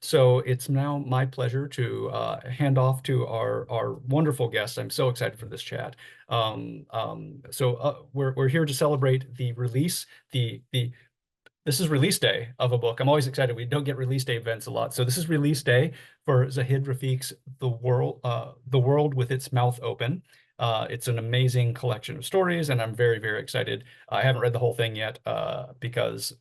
So it's now my pleasure to hand off to our wonderful guests. I'm so excited for this chat. We're here to celebrate the release, this is release day of a book. I'm always excited. We don't get release day events a lot. So this is release day for Zahid Rafiq's The World with Its Mouth Open. It's an amazing collection of stories, and I'm very, very excited. I haven't read the whole thing yet because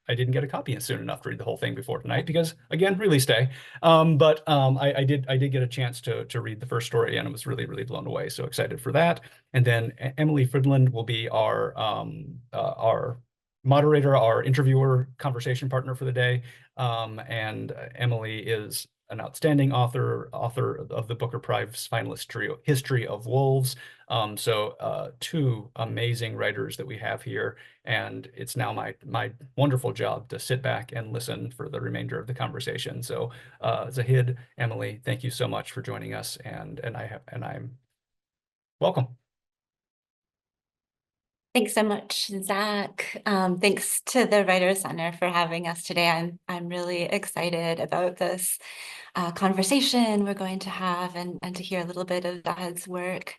I didn't get a copy soon enough to read the whole thing before tonight because, again, release day. I did get a chance to read the first story, and I was really, really blown away. So excited for that. And then Emily Fridlund will be our moderator, our interviewer, conversation partner for the day. And Emily is an outstanding author of the Booker Prize finalist trio, History of Wolves. Two amazing writers that we have here, and it's now my wonderful job to sit back and listen for the remainder of the conversation. So Zahid, Emily, thank you so much for joining us, and I'm welcome. Thanks so much, Zach. Thanks to the Writers Center for having us today. I'm really excited about this conversation we're going to have and to hear a little bit of Zahid's work.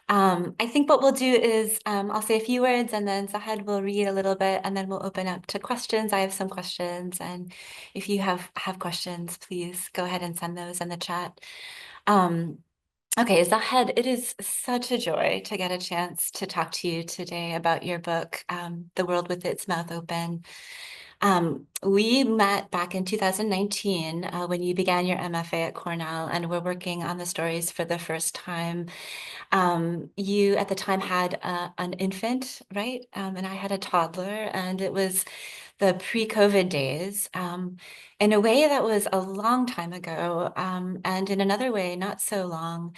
I think what we'll do is I'll say a few words and then Zahid will read a little bit and then we'll open up to questions. I have some questions, and if you have questions, please go ahead and send those in the chat. Okay, Zahid, it is such a joy to get a chance to talk to you today about your book, The World with Its Mouth Open. We met back in 2019 when you began your MFA at Cornell, and we're working on the stories for the first time. You at the time had an infant, right? And I had a toddler, and it was the pre-COVID days. In a way, that was a long time ago, and in another way, not so long,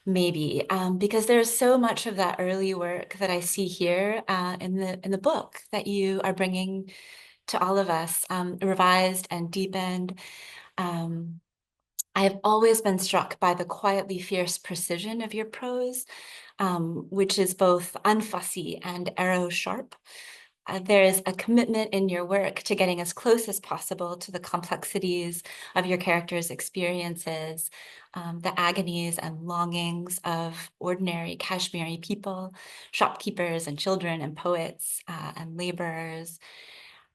maybe, because there's so much of that early work that I see here in the book that you are bringing to all of us, revised and deepened. I've always been struck by the quietly fierce precision of your prose, which is both unfussy and arrow sharp. There is a commitment in your work to getting as close as possible to the complexities of your characters' experiences, the agonies and longings of ordinary Kashmiri people, shopkeepers and children and poets and laborers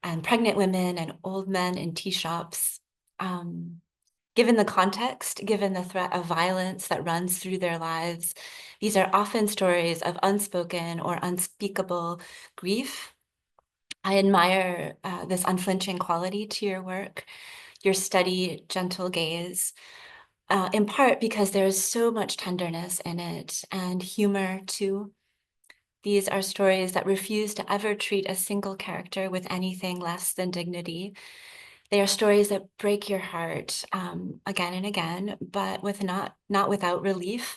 and pregnant women and old men in tea shops. Given the context, given the threat of violence that runs through their lives, these are often stories of unspoken or unspeakable grief. I admire this unflinching quality to your work, your steady, gentle gaze, in part because there is so much tenderness in it and humor too. These are stories that refuse to ever treat a single character with anything less than dignity. They are stories that break your heart again and again, but not without relief.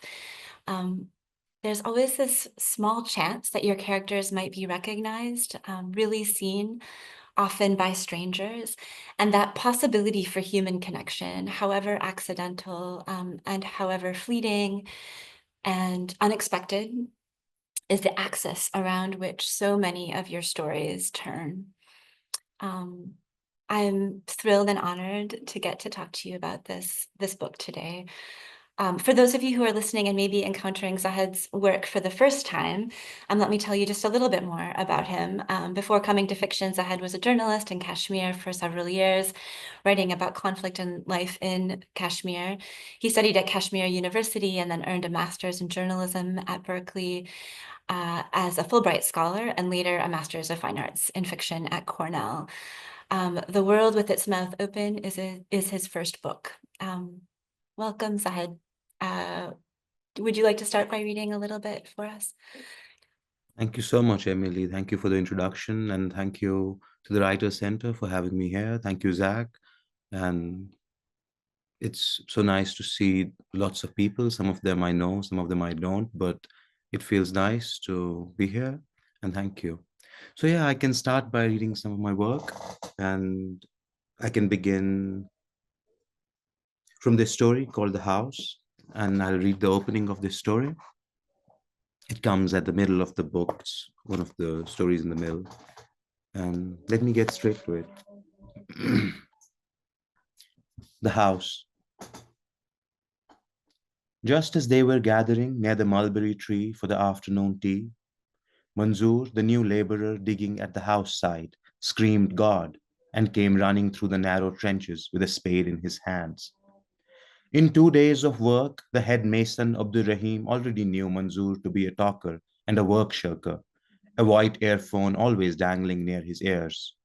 There's always this small chance that your characters might be recognized, really seen, often by strangers, and that possibility for human connection, however accidental and however fleeting and unexpected, is the axis around which so many of your stories turn. I'm thrilled and honored to get to talk to you about this book today. For those of you who are listening and maybe encountering Zahid's work for the first time, let me tell you just a little bit more about him. Before coming to fiction, Zahid was a journalist in Kashmir for several years, writing about conflict and life in Kashmir. He studied at Kashmir University and then earned a master's in journalism at Berkeley as a Fulbright scholar, and later a master's of fine arts in fiction at Cornell. The World with Its Mouth Open is his first book. Welcome, Zahid. Would you like to start by reading a little bit for us? Thank you so much, Emily. Thank you for the introduction, and thank you to the Writers Center for having me here. Thank you, Zach. And it's so nice to see lots of people. Some of them I know, some of them I don't, but it feels nice to be here, and thank you. So yeah, I can start by reading some of my work, and I can begin from this story called The House, and I'll read the opening of this story. It comes at the middle of the book. It's one of the stories in the middle. And let me get straight to it. The house. Just as they were gathering near the mulberry tree for the afternoon tea, Manzoor, the new laborer digging at the house side, screamed God and came running through the narrow trenches with a spade in his hands. In 2 days of work, the head mason Abdur Rahim already knew Manzoor to be a talker and a work shirker, a white earphone always dangling near his ears.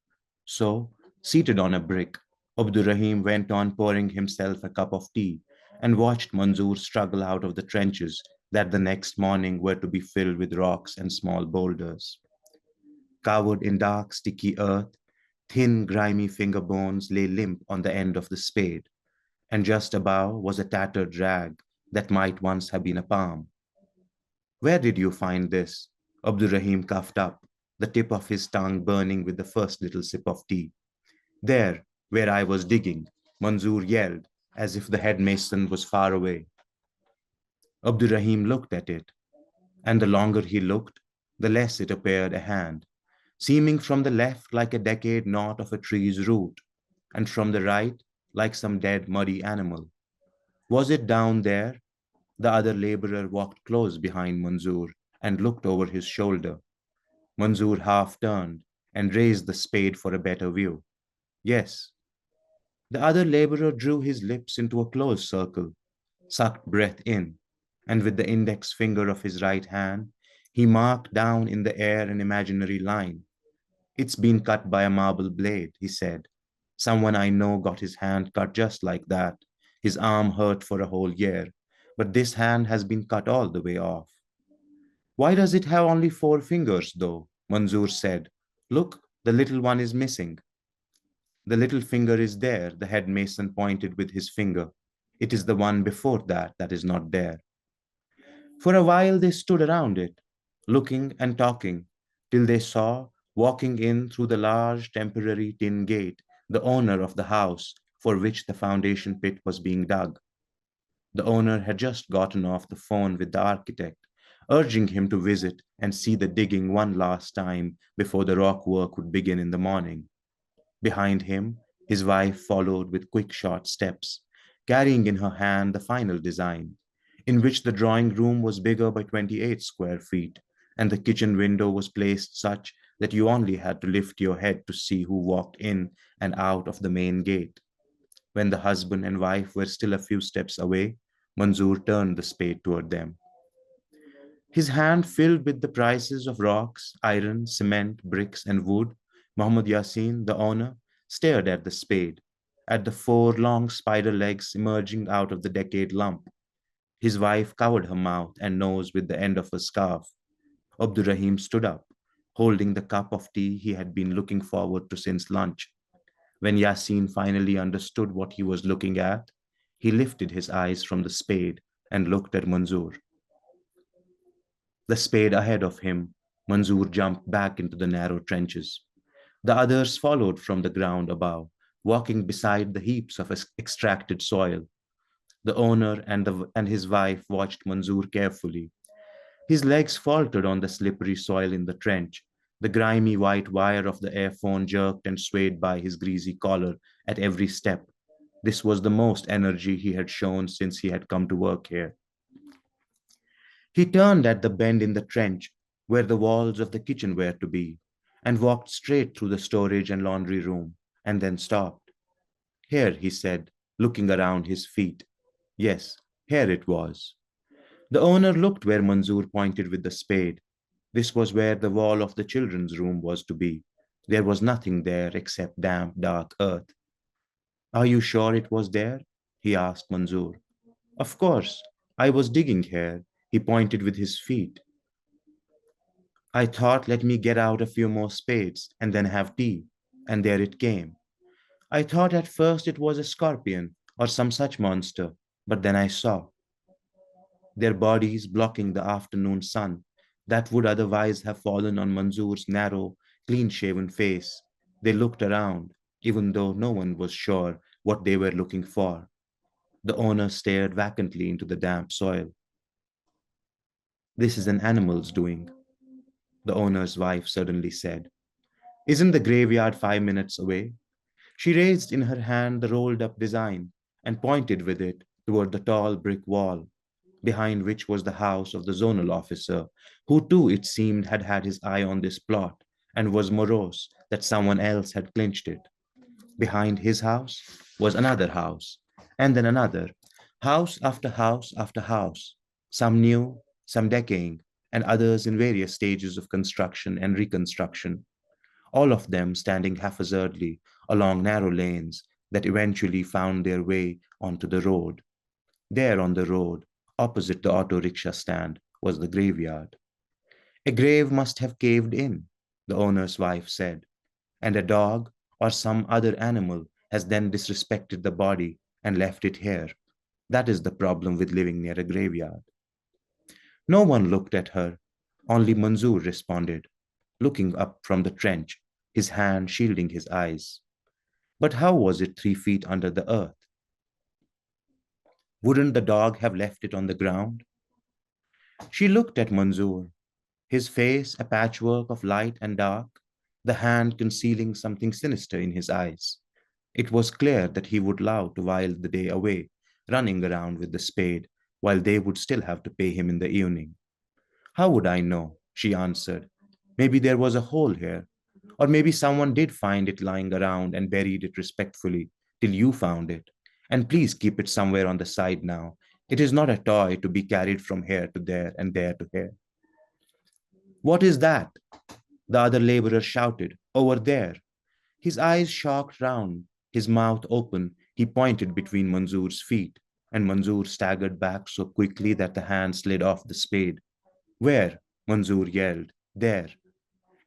So, seated on a brick, Abdur Rahim went on pouring himself a cup of tea and watched Manzoor struggle out of the trenches that the next morning were to be filled with rocks and small boulders. Covered in dark, sticky earth, thin, grimy finger bones lay limp on the end of the spade, and just above was a tattered rag that might once have been a palm. Where did you find this? Abdurrahim coughed up, the tip of his tongue burning with the first little sip of tea. There, where I was digging, Manzoor yelled, as if the head mason was far away. Abdurrahim looked at it, and the longer he looked, the less it appeared a hand, seeming from the left like a decayed knot of a tree's root, and from the right like some dead, muddy animal. Was it down there? The other laborer walked close behind Manzoor and looked over his shoulder. Manzoor half turned and raised the spade for a better view. Yes. The other laborer drew his lips into a close circle, sucked breath in, and with the index finger of his right hand, he marked down in the air an imaginary line. It's been cut by a marble blade, he said. Someone I know got his hand cut just like that. His arm hurt for a whole year, but this hand has been cut all the way off. Why does it have only 4 fingers, though? Manzoor said. Look, the little one is missing. The little finger is there, the head mason pointed with his finger. It is the one before that that is not there. For a while they stood around it, looking and talking, till they saw, walking in through the large temporary tin gate, the owner of the house for which the foundation pit was being dug. The owner had just gotten off the phone with the architect, urging him to visit and see the digging one last time before the rock work would begin in the morning. Behind him, his wife followed with quick short steps, carrying in her hand the final design, in which the drawing room was bigger by 28 square feet, and the kitchen window was placed such that you only had to lift your head to see who walked in and out of the main gate. When the husband and wife were still a few steps away, Manzoor turned the spade toward them. His hand filled with the prices of rocks, iron, cement, bricks, and wood, Muhammad Yasin, the owner, stared at the spade, at the 4 long spider legs emerging out of the decayed lump. His wife covered her mouth and nose with the end of a scarf. Abdurrahim stood up, holding the cup of tea he had been looking forward to since lunch. When Yasin finally understood what he was looking at, he lifted his eyes from the spade and looked at Manzoor. The spade ahead of him, Manzoor jumped back into the narrow trenches. The others followed from the ground above, walking beside the heaps of extracted soil. The owner and his wife watched Manzoor carefully. His legs faltered on the slippery soil in the trench. The grimy white wire of the earphone jerked and swayed by his greasy collar at every step. This was the most energy he had shown since he had come to work here. He turned at the bend in the trench, where the walls of the kitchen were to be, and walked straight through the storage and laundry room, and then stopped. Here, he said, looking around his feet. Yes, here it was. The owner looked where Manzoor pointed with the spade. This was where the wall of the children's room was to be. There was nothing there except damp, dark earth. Are you sure it was there? He asked Manzoor. Of course. I was digging here. He pointed with his feet. I thought, let me get out a few more spades and then have tea. And there it came. I thought at first it was a scorpion or some such monster, but then I saw their bodies blocking the afternoon sun that would otherwise have fallen on Manzoor's narrow, clean-shaven face. They looked around, even though no one was sure what they were looking for. The owner stared vacantly into the damp soil. This is an animal's doing, the owner's wife suddenly said. Isn't the graveyard 5 minutes away? She raised in her hand the rolled-up design, and pointed with it toward the tall brick wall, behind which was the house of the zonal officer, who too, it seemed, had had his eye on this plot and was morose that someone else had clinched it. Behind his house was another house, and then another, house after house after house, some new, some decaying, and others in various stages of construction and reconstruction, all of them standing haphazardly along narrow lanes that eventually found their way onto the road. There on the road, opposite the auto rickshaw stand, was the graveyard. A grave must have caved in, the owner's wife said, and a dog or some other animal has then disrespected the body and left it here. That is the problem with living near a graveyard. No one looked at her. Only Manzoor responded, looking up from the trench, his hand shielding his eyes. But how was it 3 feet under the earth? Wouldn't the dog have left it on the ground? She looked at Manzoor, his face a patchwork of light and dark, the hand concealing something sinister in his eyes. It was clear that he would love to while the day away, running around with the spade, while they would still have to pay him in the evening. How would I know? She answered. Maybe there was a hole here, or maybe someone did find it lying around and buried it respectfully till you found it. And please keep it somewhere on the side now. It is not a toy to be carried from here to there and there to here. What is that? The other laborer shouted. Over there. His eyes shocked round, his mouth open, he pointed between Manzoor's feet, and Manzoor staggered back so quickly that the hand slid off the spade. Where? Manzoor yelled. There.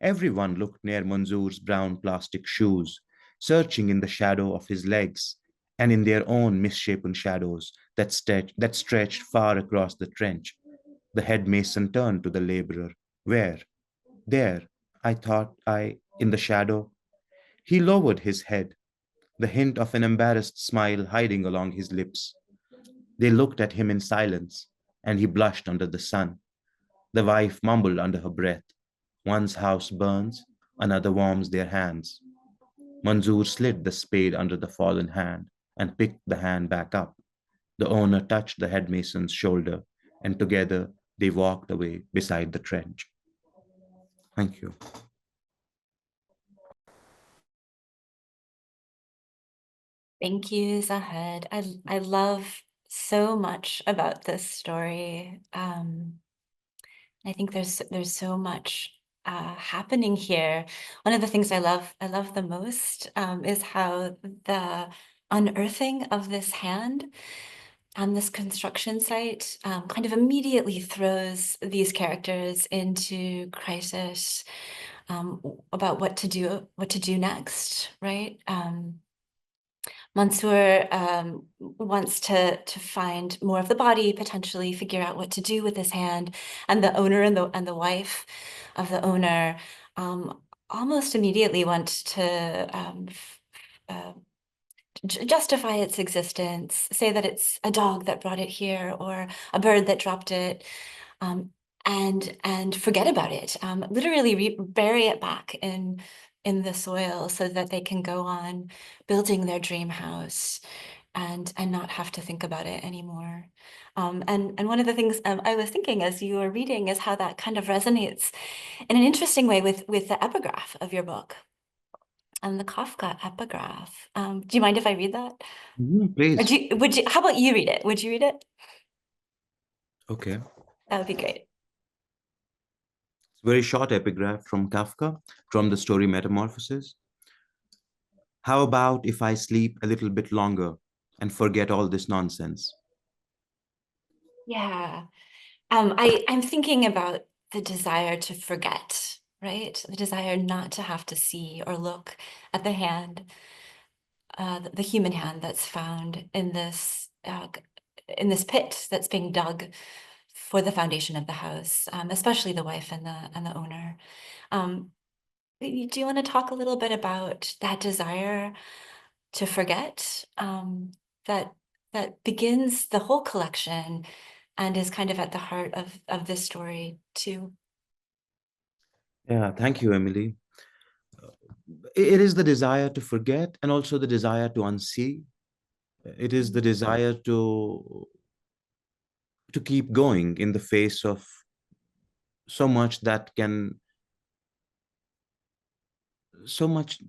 Everyone looked near Manzoor's brown plastic shoes, searching in the shadow of his legs and in their own misshapen shadows that stretched far across the trench. The head mason turned to the laborer. Where? There. I thought in the shadow. He lowered his head, the hint of an embarrassed smile hiding along his lips. They looked at him in silence, and he blushed under the sun. The wife mumbled under her breath. One's house burns, another warms their hands. Manzoor slid the spade under the fallen hand and picked the hand back up. The owner touched the headmason's shoulder, and together they walked away beside the trench. Thank you. Thank you, Zahid. I love so much about this story. I think there's so much happening here. One of the things I love the most is how the unearthing of this hand on this construction site kind of immediately throws these characters into crisis about what to do next, right? Mansoor wants to find more of the body, potentially figure out what to do with his hand, and the owner and the wife of the owner almost immediately want to justify its existence, say that it's a dog that brought it here or a bird that dropped it, and forget about it. Literally bury it back in the soil so that they can go on building their dream house and not have to think about it anymore. And one of the things I was thinking as you were reading is how that kind of resonates in an interesting way with the epigraph of your book. And the Kafka epigraph. Do you mind if I read that? Please. Or how about you read it? Would you read it? Okay. That would be great. Very short epigraph from Kafka, from the story Metamorphosis. How about if I sleep a little bit longer and forget all this nonsense? Yeah. I'm thinking about the desire to forget, right? The desire not to have to see or look at the hand, the human hand that's found in this pit that's being dug for the foundation of the house, especially the wife and the owner. Do you want to talk a little bit about that desire to forget that begins the whole collection and is kind of at the heart of this story too? Yeah, thank you, Emily. It is the desire to forget and also the desire to unsee. It is the desire to keep going in the face of so much that can, so much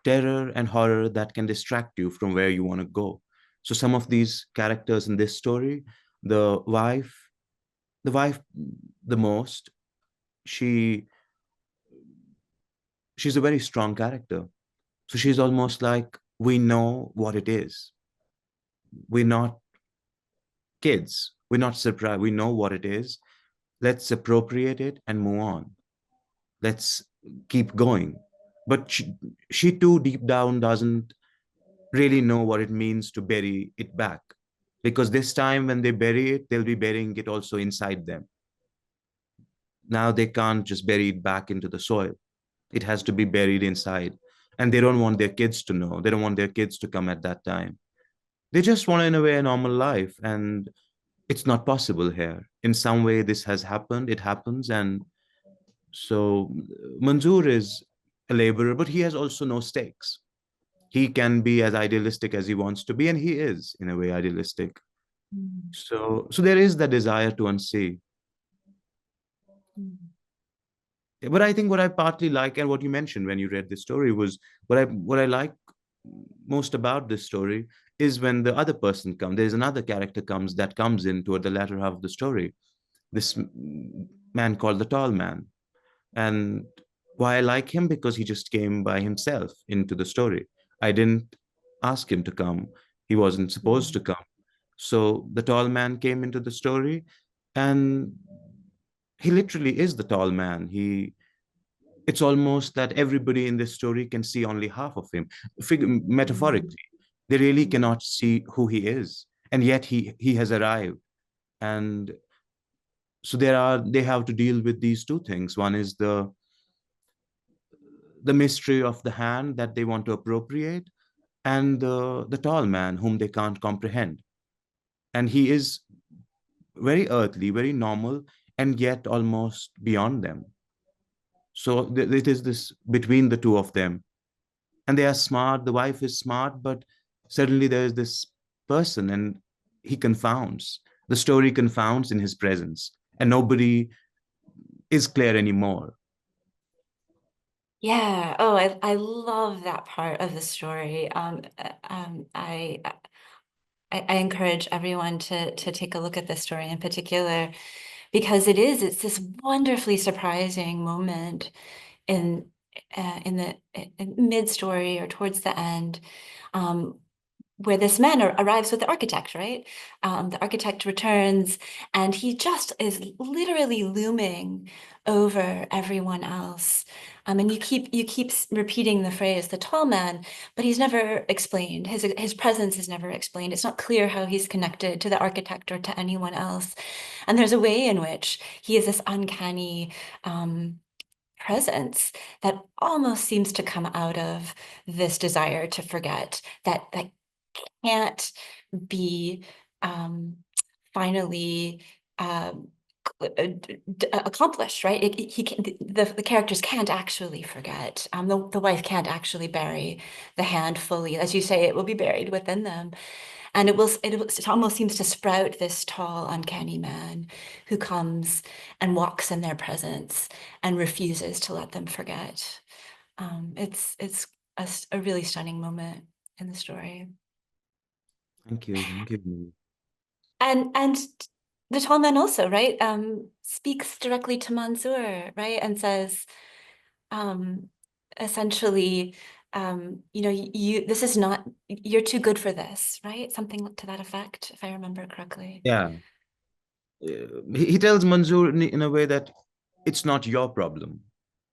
terror and horror that can distract you from where you want to go. So some of these characters in this story, the wife, the wife the most, she she's a very strong character. So she's almost like, we know what it is. We're not kids. We're not surprised. We know what it is. Let's appropriate it and move on. Let's keep going. But she too deep down doesn't really know what it means to bury it back. Because this time when they bury it, they'll be burying it also inside them. Now they can't just bury it back into the soil. It has to be buried inside. And they don't want their kids to know. They don't want their kids to come at that time. They just want, in a way, a normal life. And it's not possible here. In some way, this has happened. It happens. And so Manzoor is a laborer, but he has also no stakes. He can be as idealistic as he wants to be, and he is, in a way, idealistic. Mm. So there is the desire to unsee. Mm. But I think what I partly like, and what you mentioned when you read this story, was what I like most about this story is when the other person comes. There's another character comes in toward the latter half of the story. This man called the Tall Man, and why I like him, because he just came by himself into the story. I didn't ask him to come. He wasn't supposed to come. So the Tall Man came into the story, and he literally is the tall man. It's almost that everybody in this story can see only half of him. Metaphorically, they really cannot see who he is, and yet he has arrived. And so they have to deal with these two things. One is the mystery of the hand that they want to appropriate, and the tall man whom they can't comprehend. And he is very earthly, very normal, and yet almost beyond them. So it is this between the two of them. And they are smart. The wife is smart, but suddenly there is this person, and he confounds. The story confounds in his presence, and nobody is clear anymore. Yeah. Oh, I love that part of the story. I encourage everyone to take a look at this story in particular, because it's this wonderfully surprising moment in the mid story or towards the end, where this man arrives with the architect, right? The architect returns, and he just is literally looming over everyone else. And you keep repeating the phrase, the tall man, but he's never explained. His presence is never explained. It's not clear how he's connected to the architect or to anyone else. And there's a way in which he is this uncanny presence that almost seems to come out of this desire to forget, that can't be finally accomplished, right? The characters can't actually forget. The wife can't actually bury the hand fully. As you say, it will be buried within them. And it almost seems to sprout this tall, uncanny man who comes and walks in their presence and refuses to let them forget. It's a really stunning moment in the story. Thank you. Thank you. And the tall man also, right, speaks directly to Mansoor, right, and says, essentially, this is not, you're too good for this, right? Something to that effect, if I remember correctly. Yeah. He tells Manzoor in a way that it's not your problem.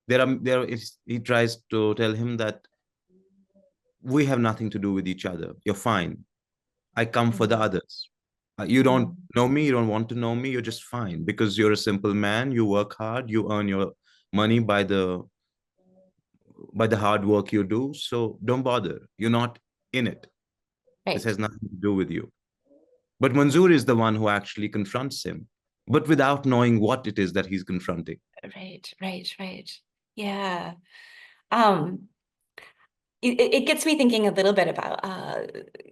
He tries to tell him that we have nothing to do with each other. You're fine. I come for the others. You don't know me, you don't want to know me, you're just fine because you're a simple man, you work hard, you earn your money by the hard work you do. So don't bother. You're not in it. This Right. has nothing to do with you. But Manzoor is the one who actually confronts him, but without knowing what it is that he's confronting. Right. Yeah. Um, it gets me thinking a little bit about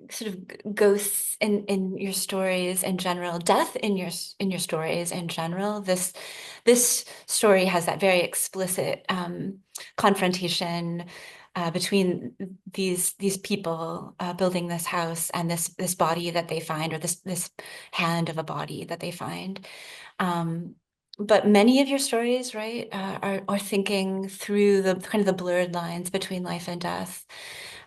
sort of ghosts in your stories in general, death in your stories in general. This story has that very explicit confrontation between these people building this house and this body that they find, or this hand of a body that they find. But many of your stories, right, are thinking through the kind of the blurred lines between life and death.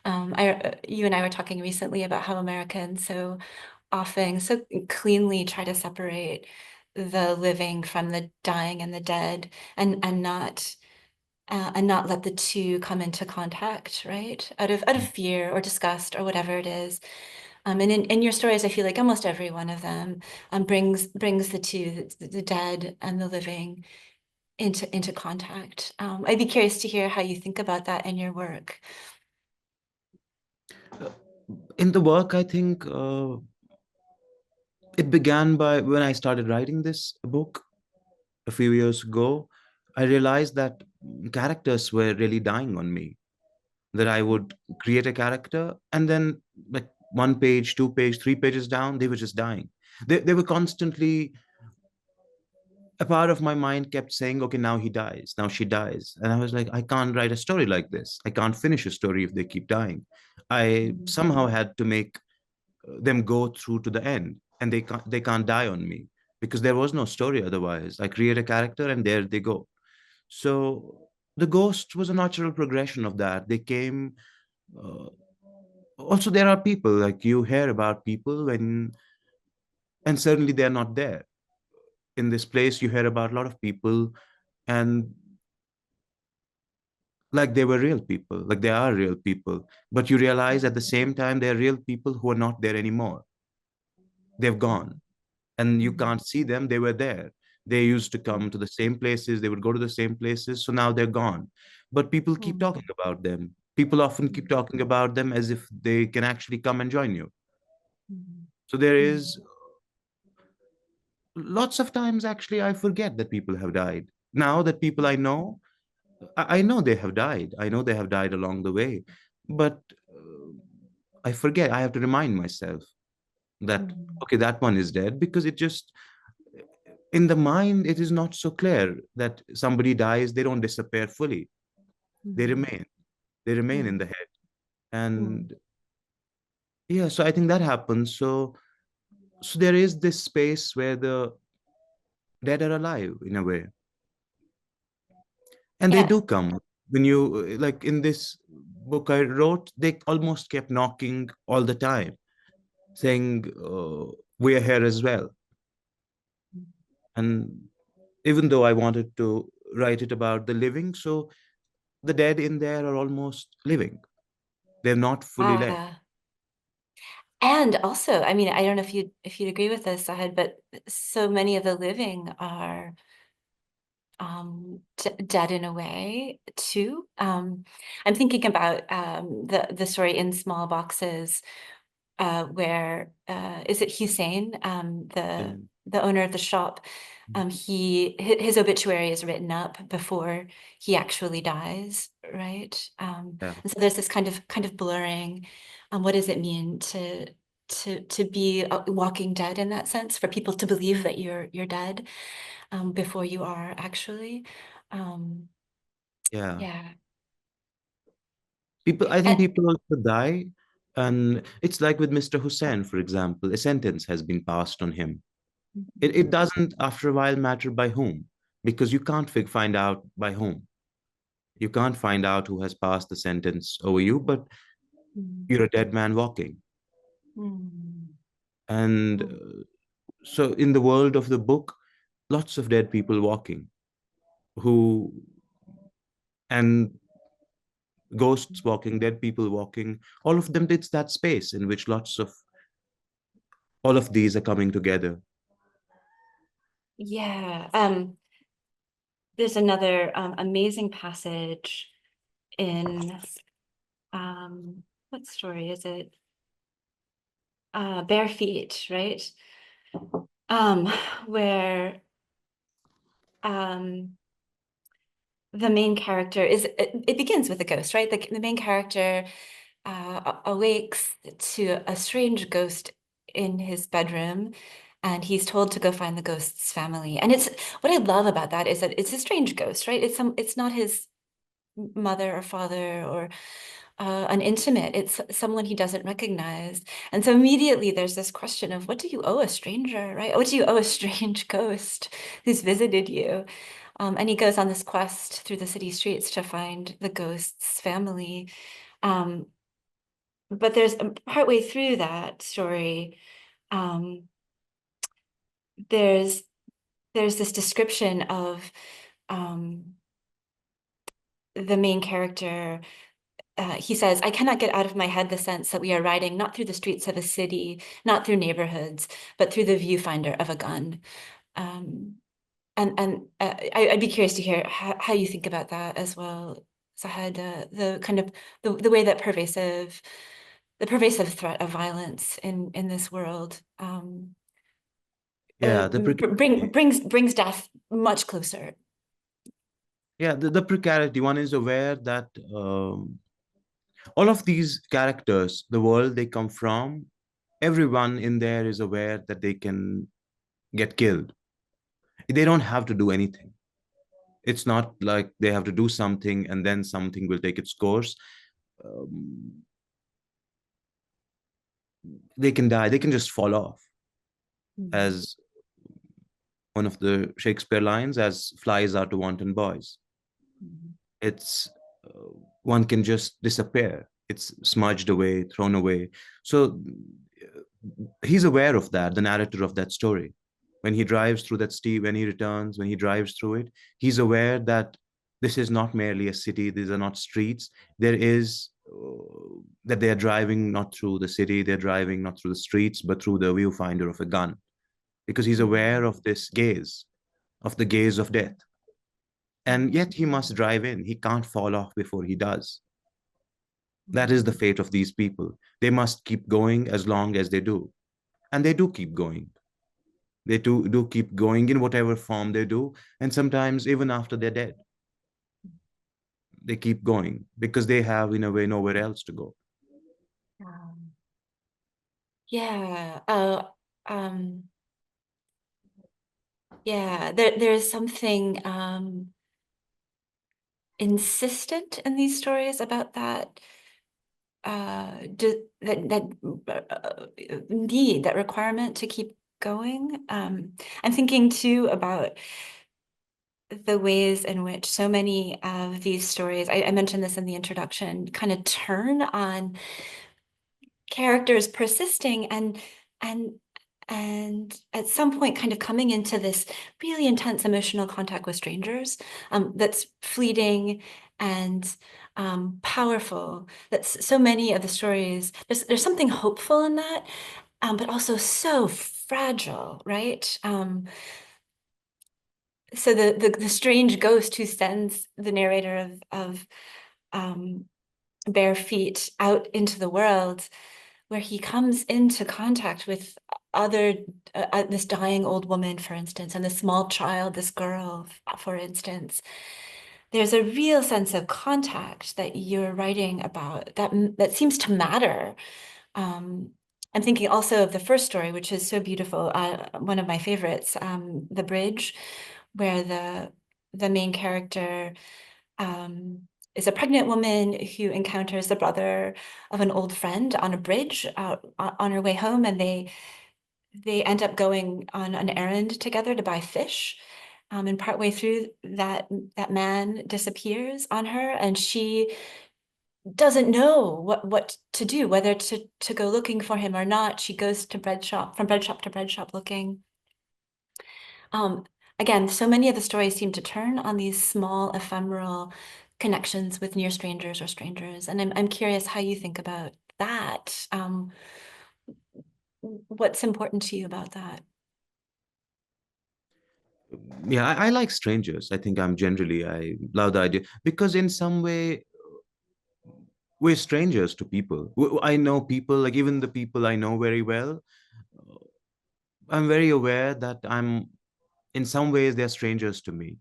You and I were talking recently about how Americans so often, so cleanly try to separate the living from the dying and the dead, and not let the two come into contact, right? Out of fear or disgust or whatever it is. And in your stories, I feel like almost every one of them brings the two, the dead and the living, into contact. I'd be curious to hear how you think about that in your work. In the work, I think it began by when I started writing this book a few years ago. I realized that characters were really dying on me. That I would create a character, and then like 1 page, 2 page, 3 pages down, they were just dying. They were constantly, a part of my mind kept saying, okay, now he dies, now she dies. And I was like, I can't write a story like this. I can't finish a story if they keep dying. I somehow had to make them go through to the end, and they can't die on me, because there was no story otherwise. I create a character and there they go. So the ghost was a natural progression of that. They came. Also, there are people, like you hear about people and suddenly they're not there. In this place, you hear about a lot of people, and like they were real people, like they are real people, but you realize at the same time they're real people who are not there anymore. They've gone, and you can't see them. They were there. They used to come to the same places, they would go to the same places, so now they're gone. But people keep talking about them. People often keep talking about them as if they can actually come and join you. So there is lots of times, actually, I forget that people have died. Now that people I know, I know they have died. I know they have died along the way, but I forget. I have to remind myself that, okay, that one is dead, because it just, in the mind, it is not so clear that somebody dies, they don't disappear fully. They remain. They remain in the head. And yeah, so I think that happens. So there is this space where the dead are alive in a way. And they Yeah. do come. When you, like in this book I wrote, they almost kept knocking all the time, saying, we're here as well. And even though I wanted to write it about the living, so the dead in there are almost living. They're not fully dead. And also, I mean, I don't know if you'd agree with this, Zahid, but so many of the living are dead in a way too. I'm thinking about the story In Small Boxes, where is it Hussein, And the owner of the shop? His obituary is written up before he actually dies, right? yeah, And so there's this kind of blurring. What does it mean to be walking dead in that sense, for people to believe that you're dead before you are actually? Um, yeah. yeah. I think And, people also die. And it's like with Mr. Hussein, for example, a sentence has been passed on him. It doesn't, after a while, matter by whom, because you can't find out by whom. You can't find out who has passed the sentence over you, but you're a dead man walking. And so, in the world of the book, lots of dead people walking, who, and ghosts walking, dead people walking, all of them, it's that space in which lots of, all of these are coming together. yeah. There's another amazing passage in what story is it? Bare Feet, right? Um, where the main character is, it begins with a ghost, right? The main character awakes to a strange ghost in his bedroom, and he's told to go find the ghost's family. And it's, what I love about that is that it's a strange ghost, right? It's not his mother or father or an intimate, it's someone he doesn't recognize. And so immediately there's this question of, what do you owe a stranger, right? What do you owe a strange ghost who's visited you? And he goes on this quest through the city streets to find the ghost's family. But there's partway through that story, um, there's this description of the main character. He says, "I cannot get out of my head the sense that we are riding not through the streets of a city, not through neighborhoods, but through the viewfinder of a gun." I'd be curious to hear how you think about that as well, Zahid, the kind of the way that the pervasive threat of violence in this world Yeah, brings death much closer. yeah, the precarity. One is aware that all of these characters, the world they come from, everyone in there is aware that they can get killed. They don't have to do anything. It's not like they have to do something and then something will take its course. Um, they can die. They can just fall off. As one of the Shakespeare lines, as flies are to wanton boys. It's one can just disappear. It's smudged away, thrown away. So he's aware of that, the narrator of that story. When he drives through that steep, when he returns, when he drives through it, he's aware that this is not merely a city, these are not streets. There is that they are driving not through the city, they're driving not through the streets, but through the viewfinder of a gun. Because he's aware of this gaze, of the gaze of death. And yet he must drive in. He can't fall off before he does. That is the fate of these people. They must keep going as long as they do. And they do keep going. They do keep going in whatever form they do. And sometimes even after they're dead, they keep going because they have, in a way, nowhere else to go. Yeah. Yeah, there's something insistent in these stories about that need, that requirement to keep going. I'm thinking too about the ways in which so many of these stories, I mentioned this in the introduction, kind of turn on characters persisting and at some point kind of coming into this really intense emotional contact with strangers that's fleeting and powerful. That's so many of the stories, there's something hopeful in that, but also so fragile, right? So the strange ghost who sends the narrator of bare feet out into the world, where he comes into contact with other, this dying old woman, for instance, and this small child, this girl, for instance. There's a real sense of contact that you're writing about that seems to matter. I'm thinking also of the first story, which is so beautiful, one of my favorites, The Bridge, where the main character is a pregnant woman who encounters the brother of an old friend on a bridge on her way home, and they end up going on an errand together to buy fish. And partway through, that man disappears on her, and she doesn't know what to do, whether to go looking for him or not. She goes to from bread shop to bread shop looking. Again, so many of the stories seem to turn on these small ephemeral connections with near strangers or strangers. And I'm curious how you think about that. What's important to you about that? Yeah, I like strangers. I think I love the idea because in some way we're strangers to people. I know people, like even the people I know very well. I'm very aware that in some ways, they're strangers to me.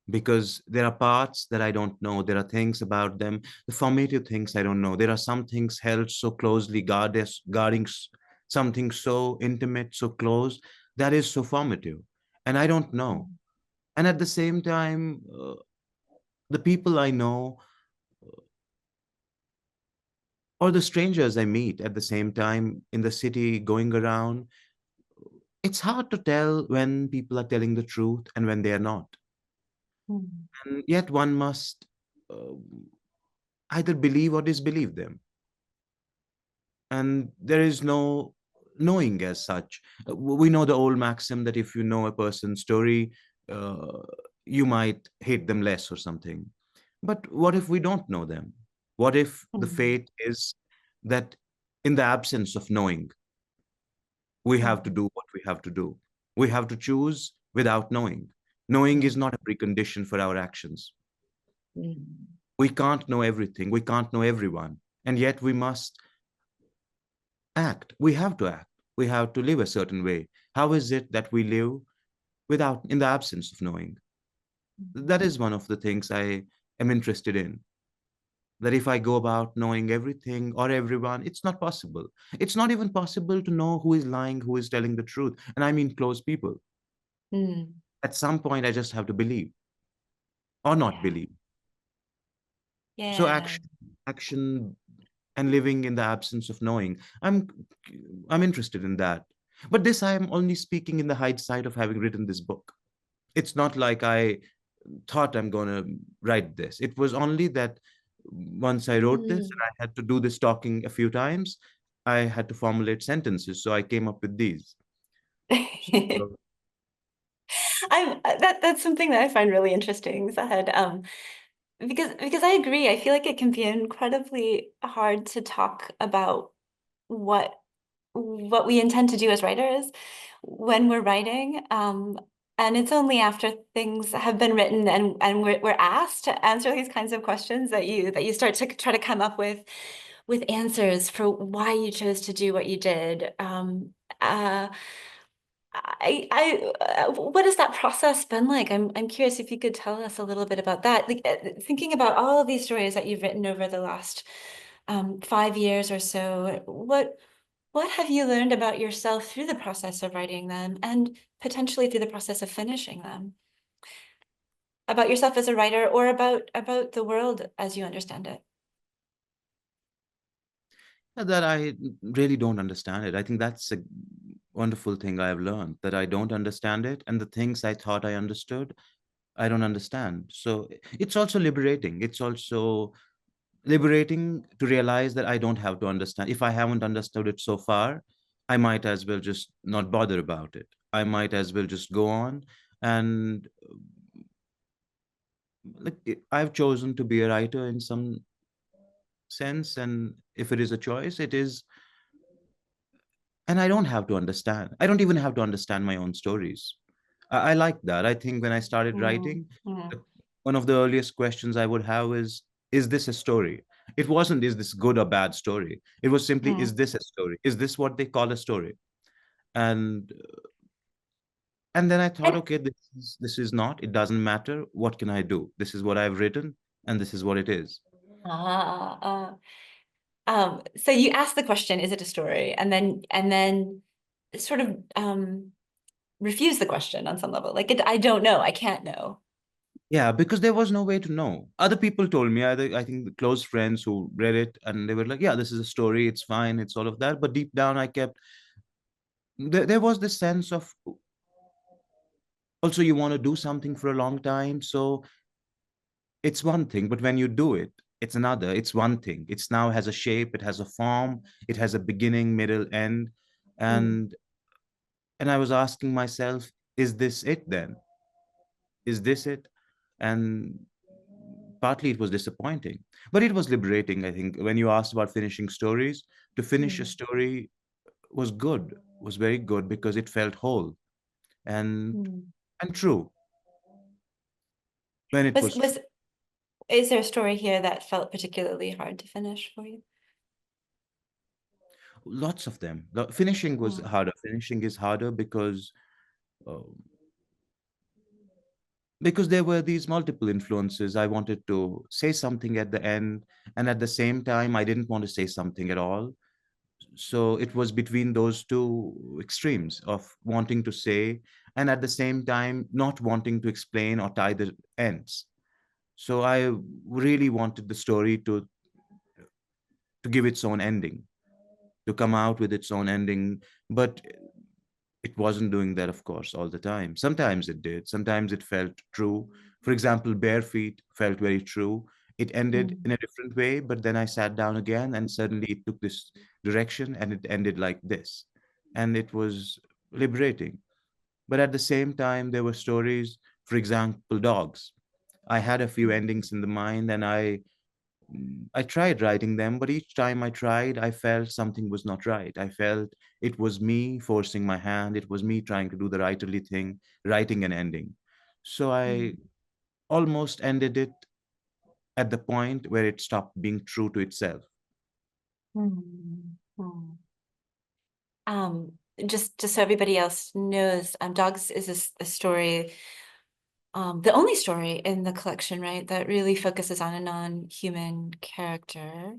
because there are parts that I don't know. There are things about them, the formative things I don't know. There are some things held so closely, guarding something so intimate, so close, that is so formative. And I don't know. And at the same time, the people I know or the strangers I meet at the same time in the city going around, it's hard to tell when people are telling the truth and when they are not. Mm. And yet one must uh, either believe or disbelieve them. And there is no knowing as such. We know the old maxim that if you know a person's story, uh, you might hate them less or something. But what if we don't know them? What if the Mm. fate is that in the absence of knowing, we have to Mm. do what we have to do? We have to choose without knowing. Knowing Yeah. is not a precondition for our actions. Mm. We can't know everything, we can't know everyone, and yet we must act. We have to act. We have to live a certain way. How is it that we live without, in the absence of knowing? That is one of the things I am interested in. That if I go about knowing everything or everyone, it's not possible. It's not even possible to know who is lying, who is telling the truth. And I mean close people. Mm. At some point, I just have to believe or not Yeah. believe. So Yeah. action and living in the absence of knowing. I'm interested in that. But this I am only speaking in the hindsight of having written this book. It's not like I thought I'm going to write this. It was only that once I wrote this and Mm. I had to do this talking a few times, I had to formulate sentences. So I came up with these. So, That's something that I find really interesting, Zahid. Because I agree. I feel like it can be incredibly hard to talk about what we intend to do as writers when we're writing. And it's only after things have been written and we're asked to answer these kinds of questions that you start to try to come up with answers for why you chose to do what you did. Uh, what has that process been like? I'm curious if you could tell us a little bit about that. Like, thinking about all of these stories that you've written over the last 5 years or so, what have you learned about yourself through the process of writing them and potentially through the process of finishing them? About yourself as a writer or about the world as you understand it? that I really don't understand it. I think that's a wonderful thing I've learned, that I don't understand it. And the things I thought I understood, I don't understand. So it's also liberating. It's also liberating to realize that I don't have to understand. If I haven't understood it so far, I might as well just not bother about it. I might as well just go on. And like, I've chosen to be a writer in some sense. And if it is a choice, it is. And I don't have to understand. I don't even have to understand my own stories. I like that. I think when I started Mm, writing, mm, the- one of the earliest questions I would have is this a story? It wasn't, is this good or bad story? It was simply, is mm. this a story? Is this what they call a story? And and then I thought, And okay, this is not, it doesn't matter. What can I do? This is what I've written, and this is what it is. ah, so you ask the question, is it a story? And then sort of refuse the question on some level. Like I don't know, I can't know. Yeah, because there was no way to know. Other people told me, either I think the close friends who read it, and they were like, yeah, this is a story, it's fine, it's all of that. But deep down, I kept, there was this sense of, also, you want to do something for a long time. So it's one thing, but when you do it, it's another. It's one thing. It's now has a shape, it has a form, it has a beginning, middle, end. Mm, And I was asking myself, is this it then? Is this it? And partly it was disappointing, but it was liberating. I think when you asked about finishing stories, to finish a mm, story was good, was very good, because it felt whole and mm. and true when it Was was true. was is there a story here that felt particularly hard to finish for you? Lots of them. The finishing was Mm, harder. Finishing is harder because uh, because there were these multiple influences. I wanted to say something at the end, and at the same time, I didn't want to say something at all. So it was between those two extremes of wanting to say and at the same time not wanting to explain or tie the ends. So I really wanted the story to give its own ending, to come out with its own ending, but it wasn't doing that, of course, all the time. Sometimes it did. Sometimes it felt true. For example, Bare Feet felt very true. It ended in a different way, but then I sat down again and suddenly it took this direction and it ended like this. And it was liberating. But at the same time, there were stories, for example, Dogs. I had a few endings in the mind and I tried writing them, but each time I tried, I felt something was not right. I felt it was me forcing my hand. It was me trying to do the writerly thing, writing an ending. So I almost ended it at the point where it stopped being true to itself. Mm. Just so everybody else knows, Dogs is a story, the only story in the collection, right, that really focuses on a non-human character,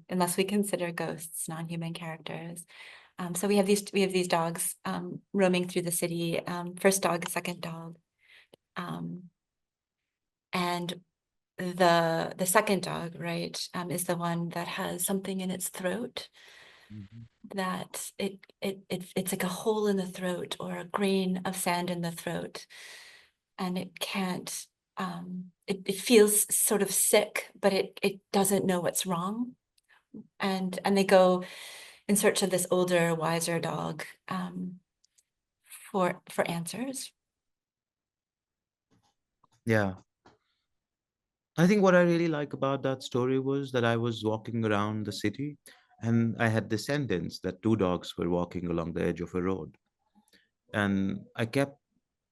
unless we consider ghosts non-human characters. So we have these dogs roaming through the city, first dog, second dog, and the second dog, right, is the one that has something in its throat that it's like a hole in the throat or a grain of sand in the throat, and it can't it feels sort of sick, but it doesn't know what's wrong, and they go in search of this older, wiser dog for answers. Yeah. I think what I really like about that story was that I was walking around the city and I had this sentence that two dogs were walking along the edge of a road. And I kept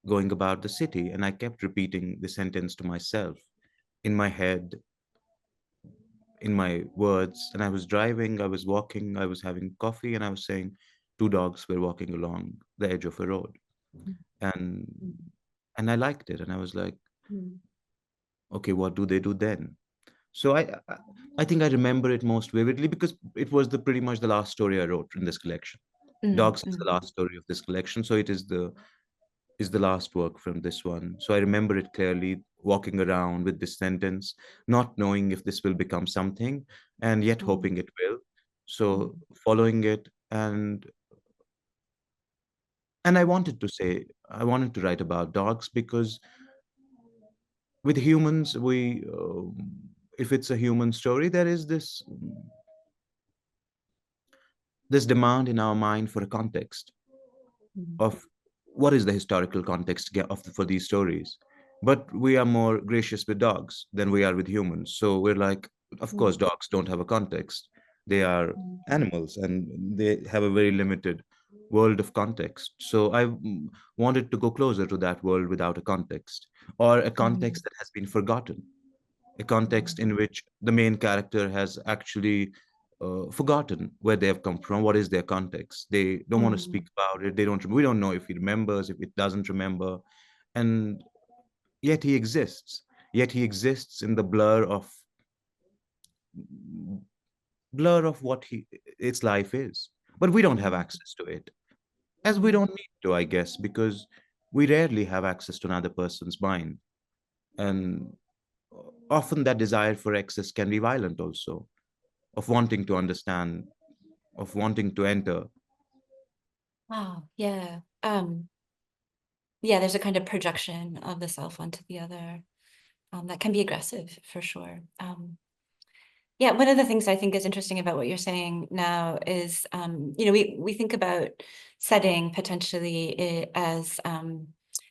going about the city and I kept repeating the sentence to myself in my head, in my words. And I was driving, I was walking, I was having coffee, and I was saying, two dogs were walking along the edge of a road. And I liked it. And I was like, okay, what do they do then? So I think I remember it most vividly because it was the pretty much the last story I wrote in this collection. Dogs is the last story of this collection, so it is the last work from this one. So I remember it clearly, walking around with this sentence, not knowing if this will become something, and yet hoping it will. So following it, and I wanted to write about dogs because with humans, if it's a human story, there is this demand in our mind for a context of what is the historical context for these stories. But we are more gracious with dogs than we are with humans. So we're like, of course, dogs don't have a context. They are animals and they have a very limited world of context. So I wanted to go closer to that world without a context, or a context that has been forgotten, a context in which the main character has actually forgotten where they have come from, what is their context. They don't want to speak about it. They don't. We don't know if he remembers, if it doesn't remember, and yet he exists. Yet he exists in the blur of what its life is. But we don't have access to it, as we don't need to, I guess, because we rarely have access to another person's mind, and often that desire for access can be violent also, of wanting to understand, of wanting to enter. Wow, yeah. Yeah, there's a kind of projection of the self onto the other that can be aggressive for sure. Yeah, one of the things I think is interesting about what you're saying now is, we think about setting potentially as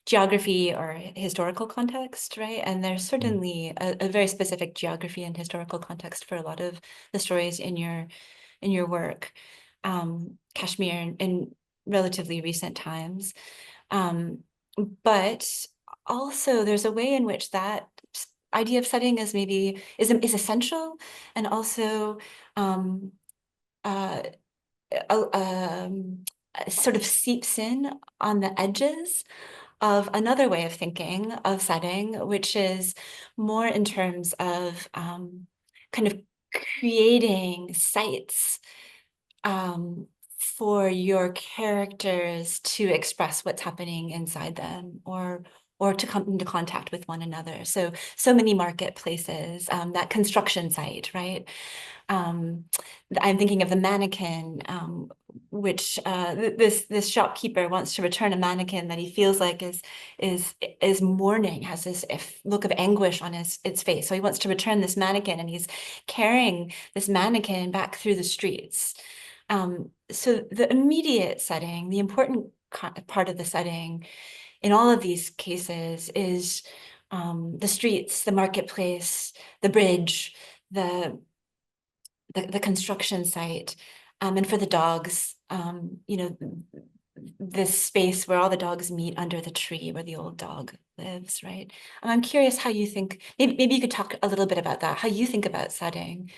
geography or historical context, right? And there's certainly a very specific geography and historical context for a lot of the stories in your work. Kashmir in relatively recent times. But also there's a way in which that idea of setting is maybe is essential, and also um, uh, uh, um, sort of seeps in on the edges of another way of thinking of setting, which is more in terms of kind of creating sites for your characters to express what's happening inside them, or to come into contact with one another. So many marketplaces, that construction site, right? I'm thinking of the mannequin, which this shopkeeper wants to return a mannequin that he feels like is mourning, has this look of anguish on its face. So he wants to return this mannequin, and he's carrying this mannequin back through the streets. So the immediate setting, the important part of the setting in all of these cases is the streets, the marketplace, the bridge, the construction site, and for the dogs, you know, this space where all the dogs meet under the tree where the old dog lives, right? I'm curious how you think, maybe you could talk a little bit about that, how you think about setting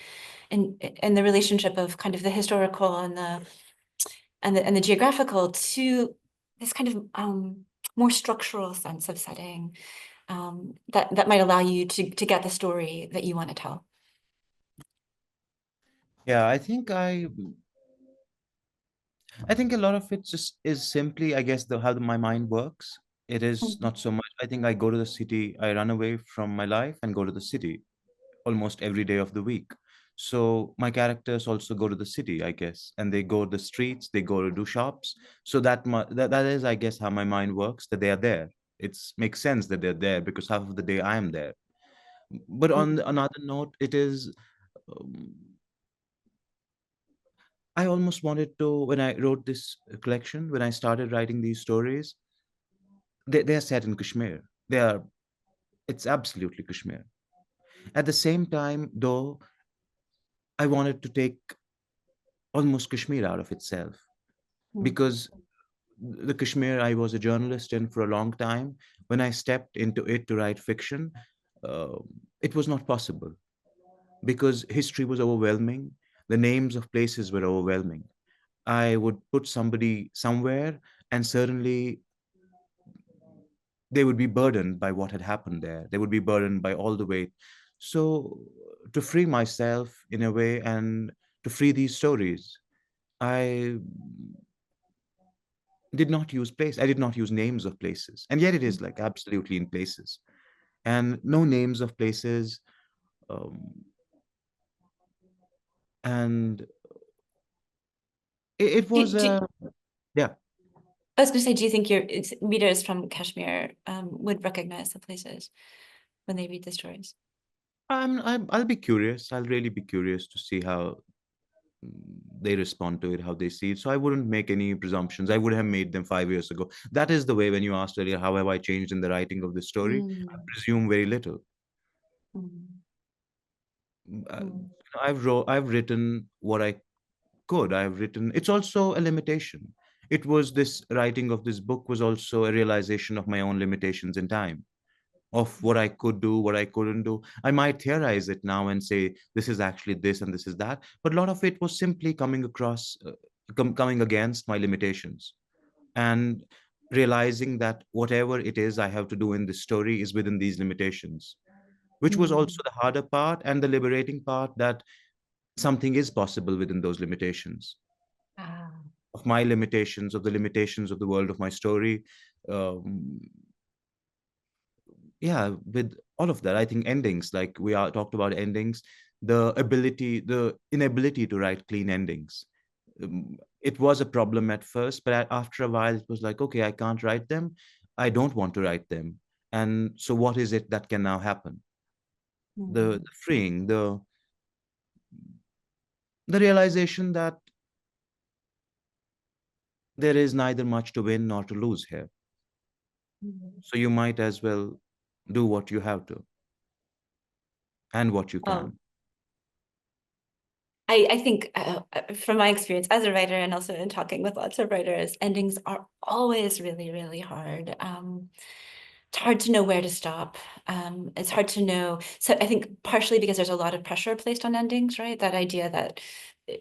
and the relationship of kind of the historical and the geographical to this kind of more structural sense of setting that might allow you to get the story that you want to tell. Yeah, I think a lot of it just is simply, I guess, how my mind works. It is Mhm. not so much. I think I go to the city, I run away from my life and go to the city almost every day of the week. So my characters also go to the city, I guess, and they go to the streets, they go to do shops. So that is, I guess, how my mind works, that they are there. It makes sense that they're there because half of the day I am there. But on another note, it is, um, I almost wanted to, when I wrote this collection, when I started writing these stories, they are set in Kashmir. It's absolutely Kashmir. At the same time, though, I wanted to take almost Kashmir out of itself because the Kashmir I was a journalist in for a long time, when I stepped into it to write fiction, uh, it was not possible because history was overwhelming. The names of places were overwhelming. I would put somebody somewhere, and certainly they would be burdened by what had happened there. They would be burdened by all the weight. So, to free myself in a way and to free these stories, I did not use place. I did not use names of places, and yet it is like absolutely in places, and no names of places. Um, and it was yeah. I was going to say, do you think your readers from Kashmir would recognize the places when they read the stories? I'll be curious. I'll really be curious to see how they respond to it, how they see it. So I wouldn't make any presumptions. I would have made them 5 years ago. That is the way when you asked earlier, how have I changed in the writing of the story? I Mm, presume very little. mm, Uh, mm, I've written what I could. I've written. It's also a limitation. It was this writing of this book was also a realization of my own limitations in time, of what I could do, what I couldn't do. I might theorize it now and say this is actually this and this is that, but a lot of it was simply coming across, coming against my limitations, and realizing that whatever it is I have to do in this story is within these limitations, which was also mm. the harder part and the liberating part, that something is possible within those limitations Ah. of my limitations, of the limitations of the world of my story. Um, yeah, with all of that, I think endings, like we are talked about endings, the inability to write clean endings. It was a problem at first, but after a while it was like, okay, I can't write them, I don't want to write them, and so what is it that can now happen? The Mm, freeing, the realization that there is neither much to win nor to lose here, mm. so you might as well do what you have to and what you Oh, can. I think from my experience as a writer and also in talking with lots of writers, endings are always really, really hard. It's hard to know where to stop. It's hard to know. So I think partially because there's a lot of pressure placed on endings, right? That idea that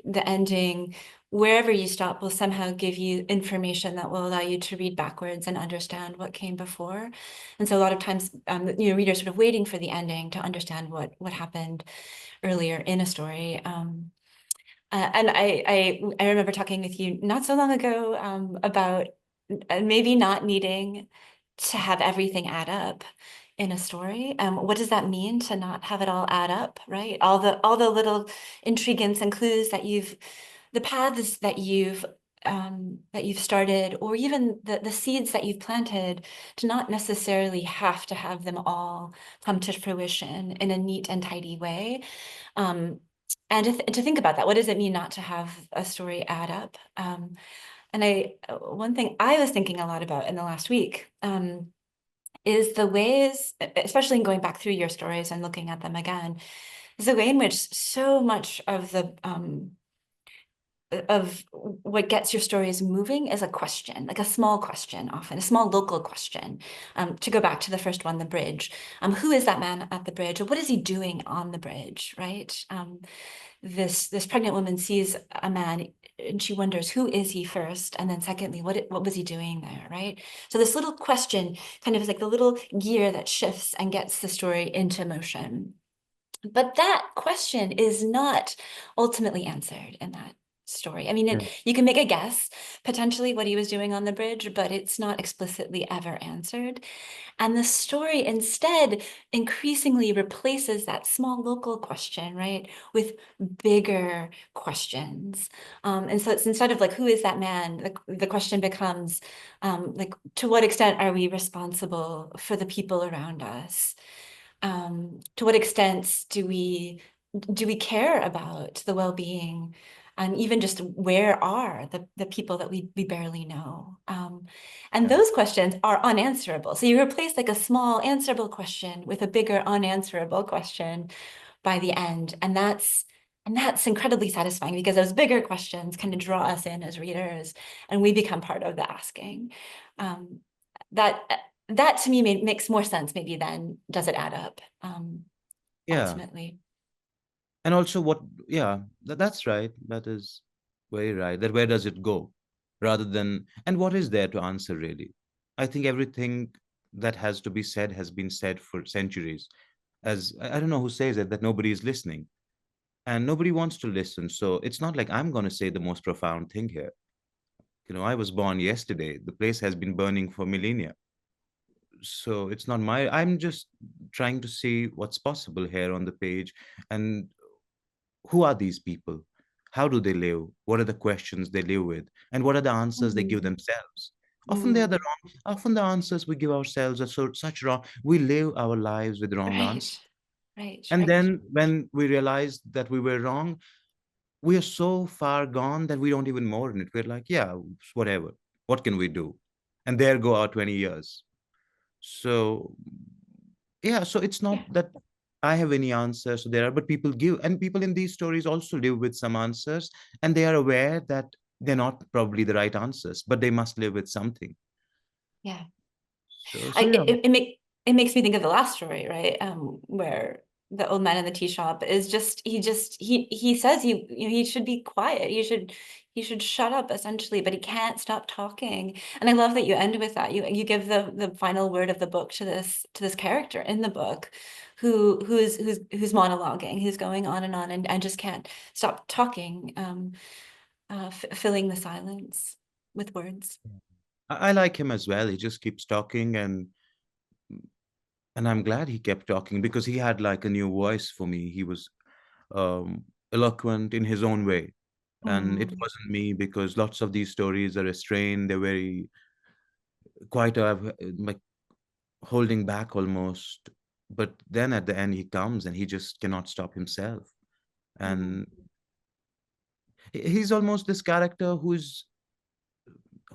the ending, wherever you stop, will somehow give you information that will allow you to read backwards and understand what came before. And so a lot of times, readers sort of waiting for the ending to understand what happened earlier in a story. And I remember talking with you not so long ago about maybe not needing to have everything add up in a story. What does that mean to not have it all add up, right? All the little intrigues and clues that the paths that you've started, or even the seeds that you've planted, to not necessarily have to have them all come to fruition in a neat and tidy way. And to think about that, what does it mean not to have a story add up? And one thing I was thinking a lot about in the last week is the ways, especially in going back through your stories and looking at them again, is the way in which so much of what gets your stories moving is a question, like a small question, often a small local question. To go back to the first one, the bridge. Who is that man at the bridge? Or what is he doing on the bridge, right? This pregnant woman sees a man and she wonders, who is he first? And then secondly, what was he doing there, right? So this little question kind of is like the little gear that shifts and gets the story into motion. But that question is not ultimately answered in that story. I mean, you can make a guess, potentially, what he was doing on the bridge, but it's not explicitly ever answered. And the story instead increasingly replaces that small local question, right, with bigger questions. And so it's instead of like, who is that man? The question becomes, like, to what extent are we responsible for the people around us? To what extent do we care about the well-being, and even just where are the people that we barely know? And those questions are unanswerable. So you replace like a small answerable question with a bigger unanswerable question by the end. And that's incredibly satisfying, because those bigger questions kind of draw us in as readers, and we become part of the asking. That to me makes more sense maybe than does it add up, Yeah. ultimately. And also that's right. That is very right. That where does it go? Rather than, and what is there to answer really? I think everything that has to be said has been said for centuries. As I don't know who says it, that nobody is listening. And nobody wants to listen. So it's not like I'm going to say the most profound thing here. I was born yesterday. The place has been burning for millennia. So it's not I'm just trying to see what's possible here on the page. And who are these people? How do they live? What are the questions they live with? And what are the answers they give themselves? Often they are the wrong. Often the answers we give ourselves are such wrong. We live our lives with wrong answers. Right. And then when we realize that we were wrong, we are so far gone that we don't even mourn it. We're like, yeah, whatever. What can we do? And there go our 20 years. So, yeah, so it's not that I have any answers. So but people give, and people in these stories also live with some answers, and they are aware that they're not probably the right answers, but they must live with something. Yeah. So yeah. It makes me think of the last story, right? Where the old man in the tea shop is he says he should be quiet. He should shut up, essentially, but he can't stop talking. And I love that you end with that. You give the final word of the book to this character in the book who's monologuing, who's going on and just can't stop talking, filling the silence with words. I like him as well. He just keeps talking, and I'm glad he kept talking because he had like a new voice for me. He was eloquent in his own way. And it wasn't me, because lots of these stories are restrained. They're very quite like holding back almost. But then at the end, he comes and he just cannot stop himself. And he's almost this character who's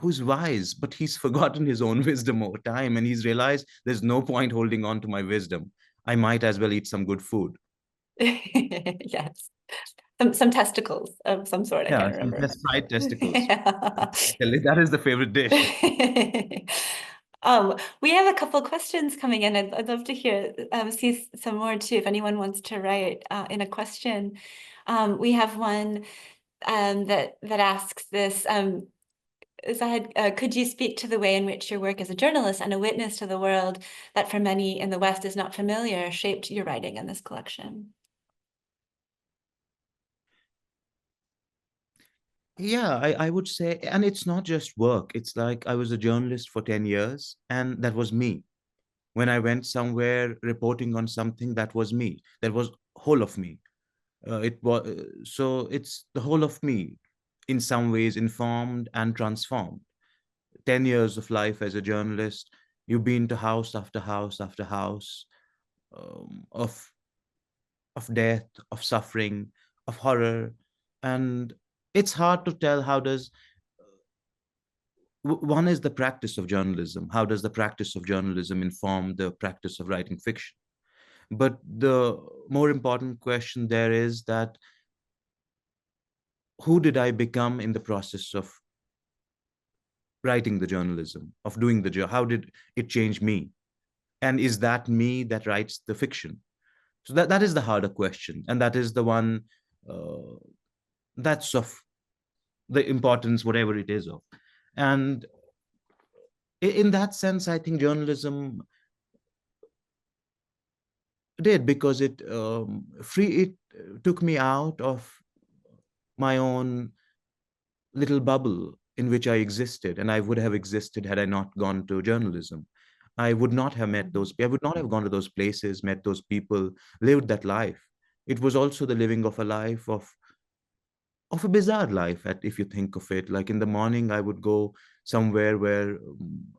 wise, but he's forgotten his own wisdom over time. And he's realized there's no point holding on to my wisdom. I might as well eat some good food. Yes. Some testicles of some sort. I can't remember. Fried testicles. That is the favorite dish. We have a couple of questions coming in. I'd love to see some more too, if anyone wants to write in a question. We have one that asks this. Zahid, could you speak to the way in which your work as a journalist and a witness to the world that for many in the West is not familiar shaped your writing in this collection? Yeah, I would say, and it's not just work. It's like I was a journalist for 10 years, and that was me. When I went somewhere reporting on something, that was me. That was whole of me. It was so it's the whole of me, in some ways informed and transformed. 10 years of life as a journalist, you've been to house after house after house, of death, of suffering, of horror, and it's hard to tell how does one is the practice of journalism. How does the practice of journalism inform the practice of writing fiction? But the more important question there is that who did I become in the process of writing the journalism, of doing the job? How did it change me? And is that me that writes the fiction? So that is the harder question. And that is the one uh, that's of the importance, whatever it is of. And in that sense, I think journalism did, because it took me out of my own little bubble in which I existed, and I would have existed had I not gone to journalism. I would not have met those. I would not have gone to those places, met those people, lived that life. It was also the living of a life of a bizarre life, if you think of it. Like in the morning I would go somewhere where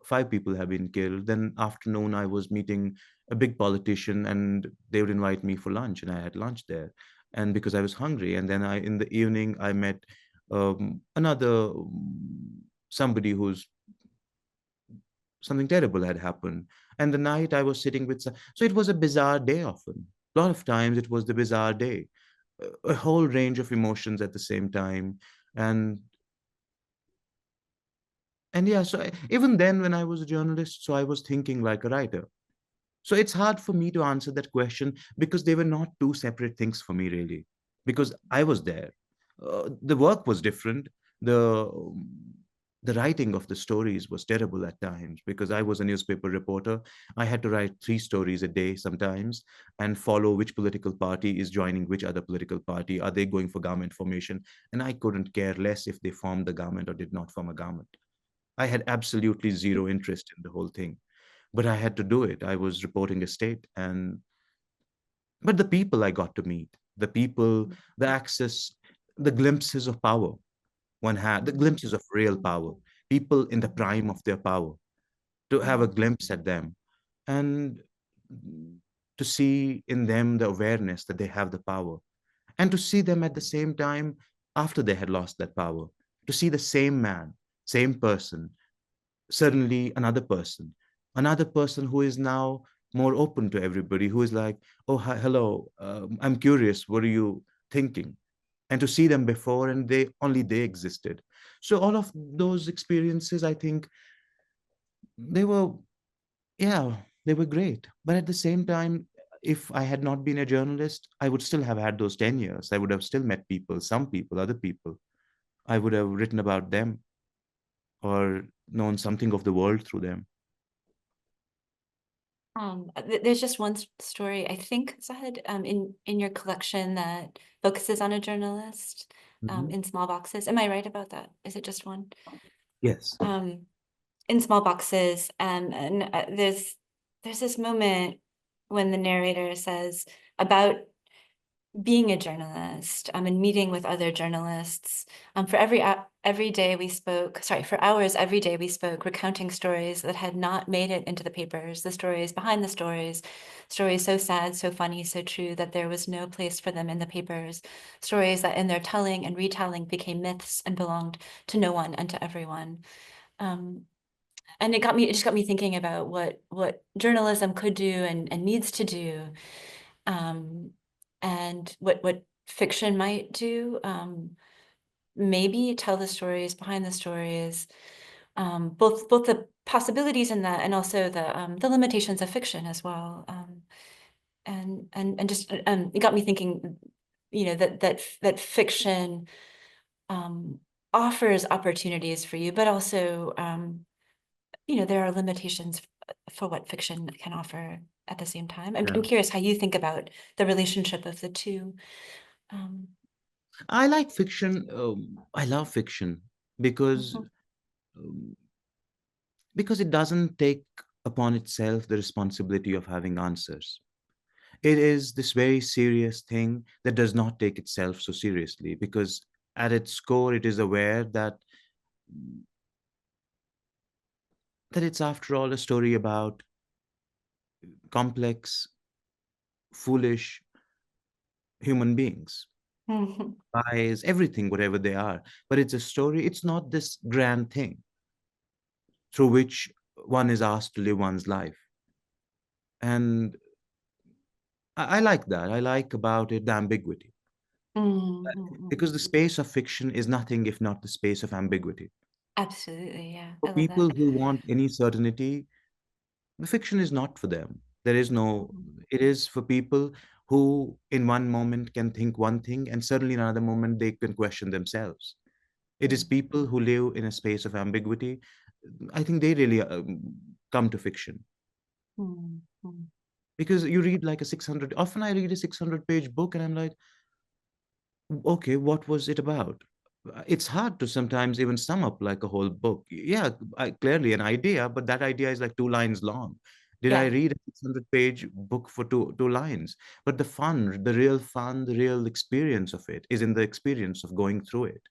5 people have been killed, then afternoon I was meeting a big politician and they would invite me for lunch, and I had lunch there, and because I was hungry. And then in the evening I met another somebody who's something terrible had happened, and the night I was sitting with so it was a bizarre day. Often, a lot of times, it was the bizarre day, a whole range of emotions at the same time. And and yeah, so even then when I was a journalist, so I was thinking like a writer. So it's hard for me to answer that question, because they were not two separate things for me, really, because I was there. The work was different. The writing of the stories was terrible at times, because I was a newspaper reporter. I had to write 3 stories a day sometimes, and follow which political party is joining which other political party. Are they going for government formation? And I couldn't care less if they formed the government or did not form a government. I had absolutely zero interest in the whole thing, but I had to do it. I was reporting a state, and but the people I got to meet, the people, the access, the glimpses of power one had, the glimpses of real power, people in the prime of their power, to have a glimpse at them, and to see in them the awareness that they have the power, and to see them at the same time after they had lost that power, to see the same man, same person, suddenly another person who is now more open to everybody, who is like, oh, hi, hello, I'm curious, what are you thinking? And to see them before, and they existed. So all of those experiences, I think, they were, yeah, they were great. But at the same time, if I had not been a journalist, I would still have had those 10 years. I would have still met people, some people, other people. I would have written about them, or known something of the world through them. There's just one story, I think, Zahid, in your collection that focuses on a journalist, Mhm. in small boxes. Am I right about that? Is it just one? Yes. In small boxes, and there's this moment when the narrator says about being a journalist, and meeting with other journalists. For every day we spoke, sorry, for hours every day we spoke, recounting stories that had not made it into the papers, the stories behind the stories, stories so sad, so funny, so true that there was no place for them in the papers, stories that in their telling and retelling became myths and belonged to no one and to everyone. And it just got me thinking about what journalism could do and needs to do, and what fiction might do. Maybe tell the stories behind the stories, both the possibilities in that, and also the limitations of fiction as well. And just it got me thinking, that fiction offers opportunities for you, but also, there are limitations for what fiction can offer at the same time. I'm curious how you think about the relationship of the two. I like fiction. I love fiction because Mhm. um, because it doesn't take upon itself the responsibility of having answers. It is this very serious thing that does not take itself so seriously, because at its core it is aware that it's, after all, a story about complex, foolish human beings, Mhm. bias, everything, whatever they are. But it's a story, it's not this grand thing through which one is asked to live one's life. And I like that. I like about it the ambiguity. Because the Mhm. space of fiction is nothing if not the space of ambiguity. Absolutely, yeah. For I love people that. who want any certainty, the fiction is not for them. There is no, it is for people who in one moment can think one thing and suddenly in another moment they can question themselves. It is people who live in a space of ambiguity. I think they really come to fiction. Mhm. Because you read like a 600, often I read a 600-page book and I'm like, okay, what was it about? It's hard to sometimes even sum up like a whole book. Yeah, clearly an idea, but that idea is like 2 lines long. Did I Yeah, read a 600-page book for two lines? But the real experience of it is in the experience of going through it.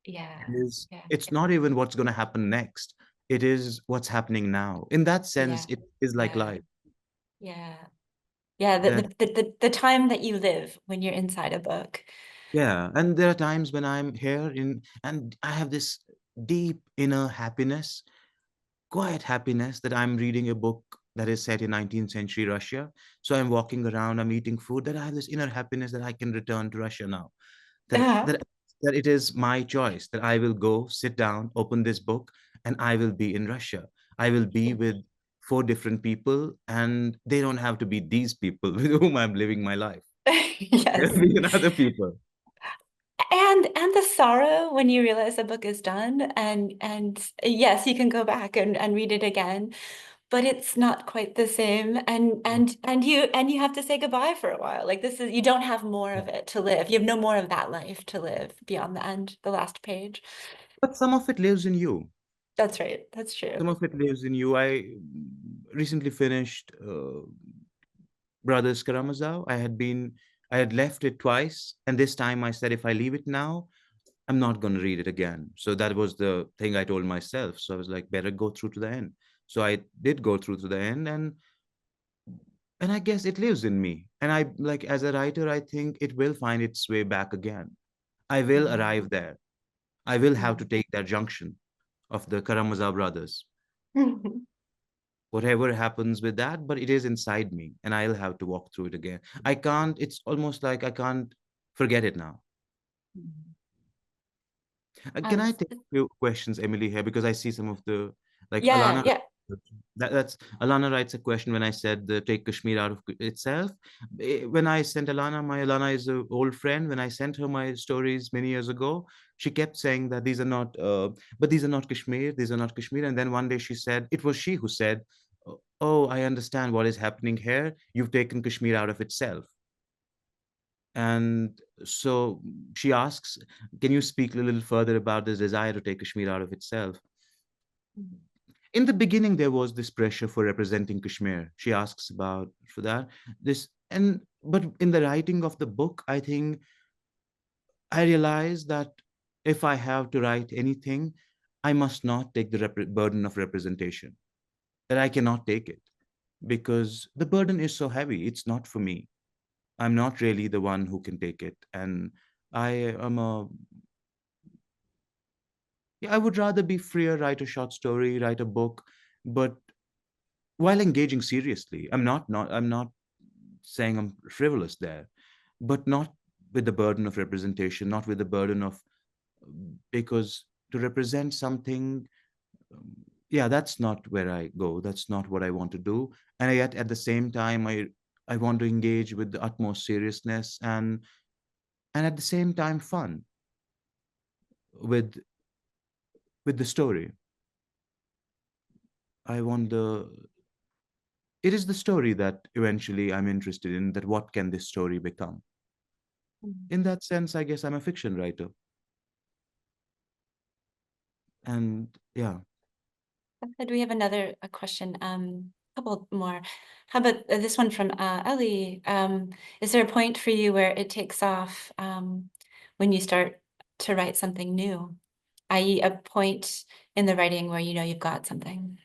yeah, yeah, It's not even what's going to happen next. It is what's happening now. In that sense, yeah, it is like yeah, life. yeah. Yeah, That the time that you live when you're inside a book. Yeah, and there are times when I'm here and I have this deep inner happiness, quiet happiness that I'm reading a book that is set in 19th century Russia. So I'm walking around, I'm eating food, that I have this inner happiness that I can return to Russia now. That Uh-huh. that that it is my choice, that I will go, sit down, open this book, and I will be in Russia. I will be with 4 different people, and they don't have to be these people with whom I'm living my life. There'll Yes. be other people. And the sorrow when you realize the book is done, and yes, you can go back and read it again, but it's not quite the same, and you have to say goodbye for a while. Like, this is, you don't have more of it to live. You have no more of that life to live beyond the end, the last page. But some of it lives in you. That's right. That's true. Some of it lives in you. I recently finished Brothers Karamazov. I had left it twice, and this time I said, if I leave it now, I'm not going to read it again. So that was the thing I told myself. So I was like, better go through to the end. So I did go through to the end, and I guess it lives in me. And I, like, as a writer, I think it will find its way back again. I will Mhm. arrive there. I will have to Mhm. take that junction of the Karamazov brothers. Mhm. Whatever happens with that, but it is inside me and I'll have to walk through it again. I can't, it's almost like I can't forget it now. Can Um, I take a few questions, Emily, here? Because I see some of the, like yeah, Alana, yeah. that's Alana writes a question when I said the take Kashmir out of itself. When I sent Alana, my Alana is an old friend. When I sent her my stories many years ago, she kept saying that these are not, but these are not Kashmir, these are not Kashmir. And then one day she said, it was she who said, oh, I understand what is happening here. You've taken Kashmir out of itself. And so she asks, can you speak a little further about this desire to take Kashmir out of itself? In the beginning, there was this pressure for representing Kashmir. She asks about for that. But in the writing of the book, I think I realized that if I have to write anything, I must not take the burden of representation, that I cannot take it because the burden is so heavy. It's not for me. I'm not really the one who can take it. And I am a yeah, I would rather be freer, write a short story, write a book, but while engaging seriously. I'm not saying I'm frivolous there, but not with the burden of representation, not with the burden of because to represent something, um, yeah, that's not where I go. That's not what I want to do. And yet at the same time, I want to engage with the utmost seriousness and at the same time fun. with the story. I want it is the story that eventually I'm interested in, that what can this story become? In that sense, I guess I'm a fiction writer. And yeah. Do we have another question? Couple more. How about this one from Ellie? Is there a point for you where it takes off when you start to write something new, i.e. a point in the writing where you know you've got something?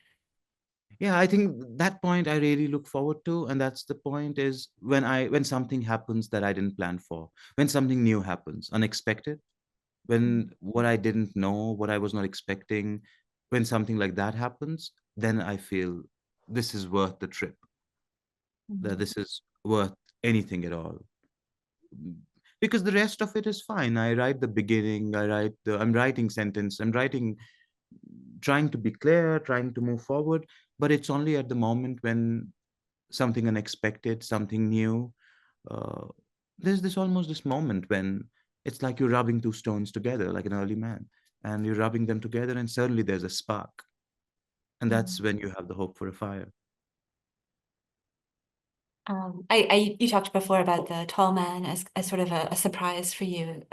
Yeah, I think that point I really look forward to. And that's the point, is when something happens that I didn't plan for, when something new happens, unexpected, when what I didn't know, what I was not expecting, when something like that happens, then I feel this is worth the trip, that this is worth anything at all. Because the rest of it is fine. I write the beginning, I'm writing sentence, I'm writing, trying to be clear, trying to move forward. But it's only at the moment when something unexpected, something new, uh, there's almost this moment when it's like you're rubbing two stones together, like an early man, and you're rubbing them together, and suddenly there's a spark. And that's when you have the hope for a fire. You talked before about the tall man as sort of a surprise for you,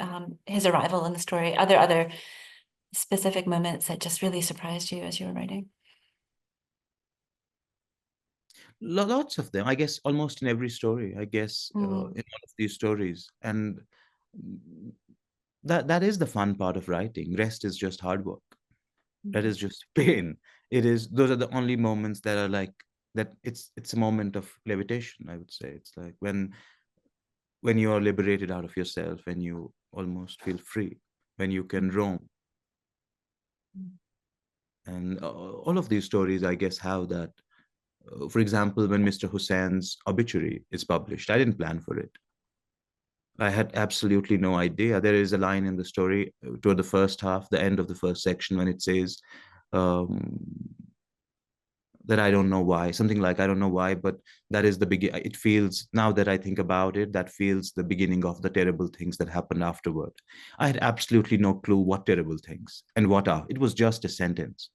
his arrival in the story. Are there other specific moments that just really surprised you as you were writing? Lots of them, I guess, almost in every story, I guess, in all of these stories. And that is the fun part of writing. Rest is just hard work. That is just pain. Those are the only moments that are like that. It's a moment of levitation, I would say. It's like when you are liberated out of yourself, when you almost feel free, when you can roam. And all of these stories, I guess, have that. For example, when Mr. Hussein's obituary is published, I didn't plan for it. I had absolutely no idea. There is a line in the story toward the first half, the end of the first section, when it says um, that I don't know why, something like, I don't know why, but that is the begin. It feels, now that I think about it, that feels the beginning of the terrible things that happened afterward. I had absolutely no clue what terrible things and what are. It was just a sentence.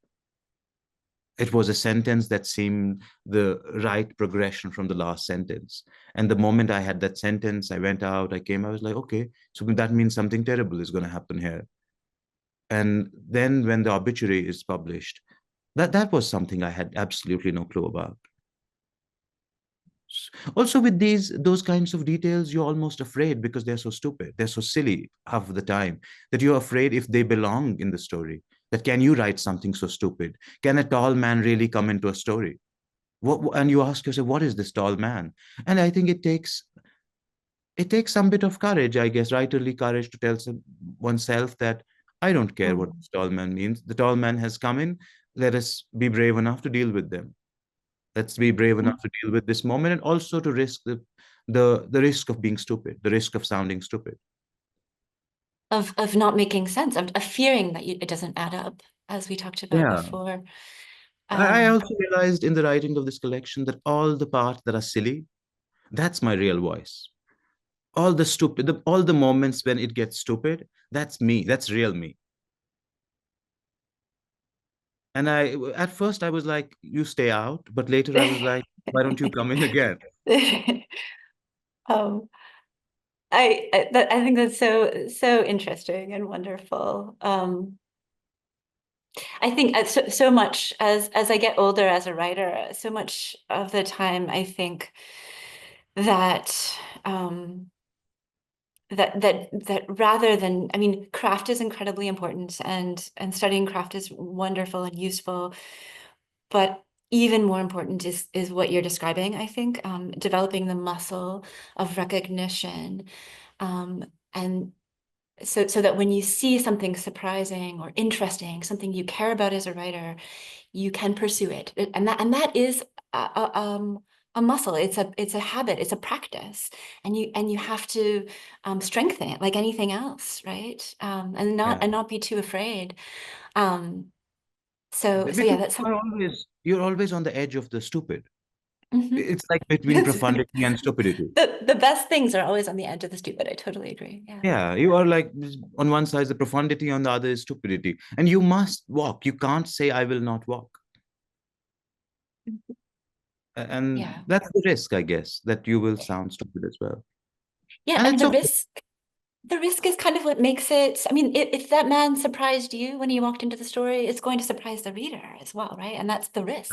It was a sentence that seemed the right progression from the last sentence. And the moment I had that sentence, I went out, I came, I was like, okay, so that means something terrible is going to happen here. And then when the obituary is published, that was something I had absolutely no clue about. Also, with those kinds of details, you're almost afraid because they're so stupid, they're so silly half of the time, that you're afraid if they belong in the story. That, can you write something so stupid? Can a tall man really come into a story? And you ask yourself, what is this tall man? And I think it takes some bit of courage, I guess, writerly courage, to tell oneself that I don't care what this tall man means. The tall man has come in. Let us be brave enough to deal with them. Let's be brave enough to deal with this moment, and also to risk the risk of being stupid, the risk of sounding stupid. Of not making sense, of fearing that it doesn't add up, as we talked about Yeah. before. I also realized in the writing of this collection that all the parts that are silly, that's my real voice. All the stupid, all the moments when it gets stupid, that's me. That's real me. And at first I was like, you stay out, but later I was like, why don't you come in again? um, I think that's so interesting and wonderful. I think so much as I get older as a writer, so much of the time I think that that rather than, I mean, craft is incredibly important, and studying craft is wonderful and useful, but even more important is what you're describing, I think, developing the muscle of recognition, and so that when you see something surprising or interesting, something you care about as a writer, you can pursue it. And that is a muscle. It's a habit. It's a practice, and you have to strengthen it like anything else, right? And not be too afraid. So yeah, Because that's you're always on the edge of the stupid. It's like between profundity and stupidity. The best things are always on the edge of the stupid. I totally agree. Yeah. Yeah, you are like on one side is the profundity, on the other is stupidity. And you must walk. You can't say, I will not walk. And Yeah. that's the risk, I guess, that you will sound stupid as well. Yeah. And I mean, it's okay. the risk is kind of what makes it. I mean, if that man surprised you when you walked into the story, it's going to surprise the reader as well, right? And that's the risk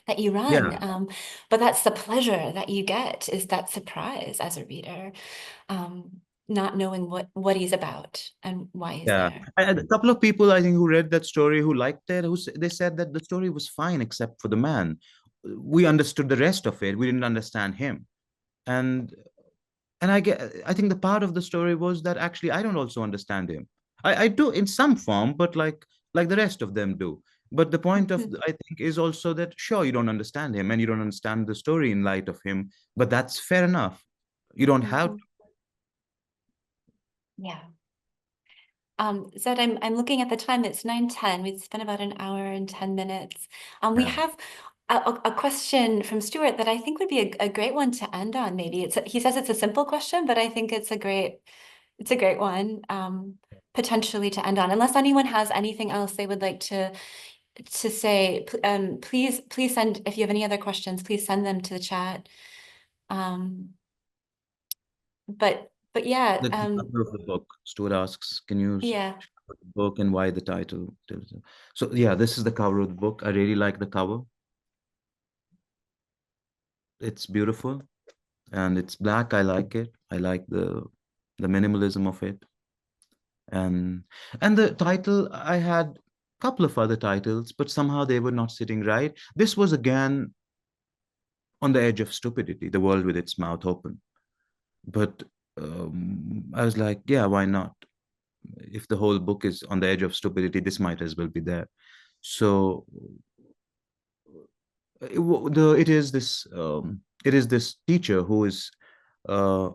that you run. Yeah, But that's the pleasure that you get, is that surprise as a reader, not knowing what he's about and why he's yeah. there. And a couple of people, I think, who read that story, who liked it, they said that the story was fine except for the man. We understood the rest of it. We didn't understand him. And I think the part of the story was that actually I don't also understand him. I do in some form, but like the rest of them do. But the point of Mhm. I think is also that sure you don't understand him and you don't understand the story in light of him, but that's fair enough. You don't have Mhm. Yeah. Zed, I'm looking at the time. It's 9:10. We've spent about an hour and 10 minutes. We yeah. have a question from Stuart that I think would be a great one to end on. Maybe he says it's a simple question, but I think it's a great one, potentially to end on. Unless anyone has anything else they would like to say, please send, if you have any other questions, please send them to the chat. But yeah, The cover of the book, Stuart asks, can you yeah. show the book and why the title? So yeah, this is the cover of the book. I really like the cover. It's beautiful and it's black. I like it. I like the minimalism of it. And and the title, I had a couple of other titles, but somehow they were not sitting right. This was again on the edge of stupidity, the world with its mouth open. But I was like, yeah, why not? If the whole book is on the edge of stupidity, this might as well be there. So it is this teacher who is uh,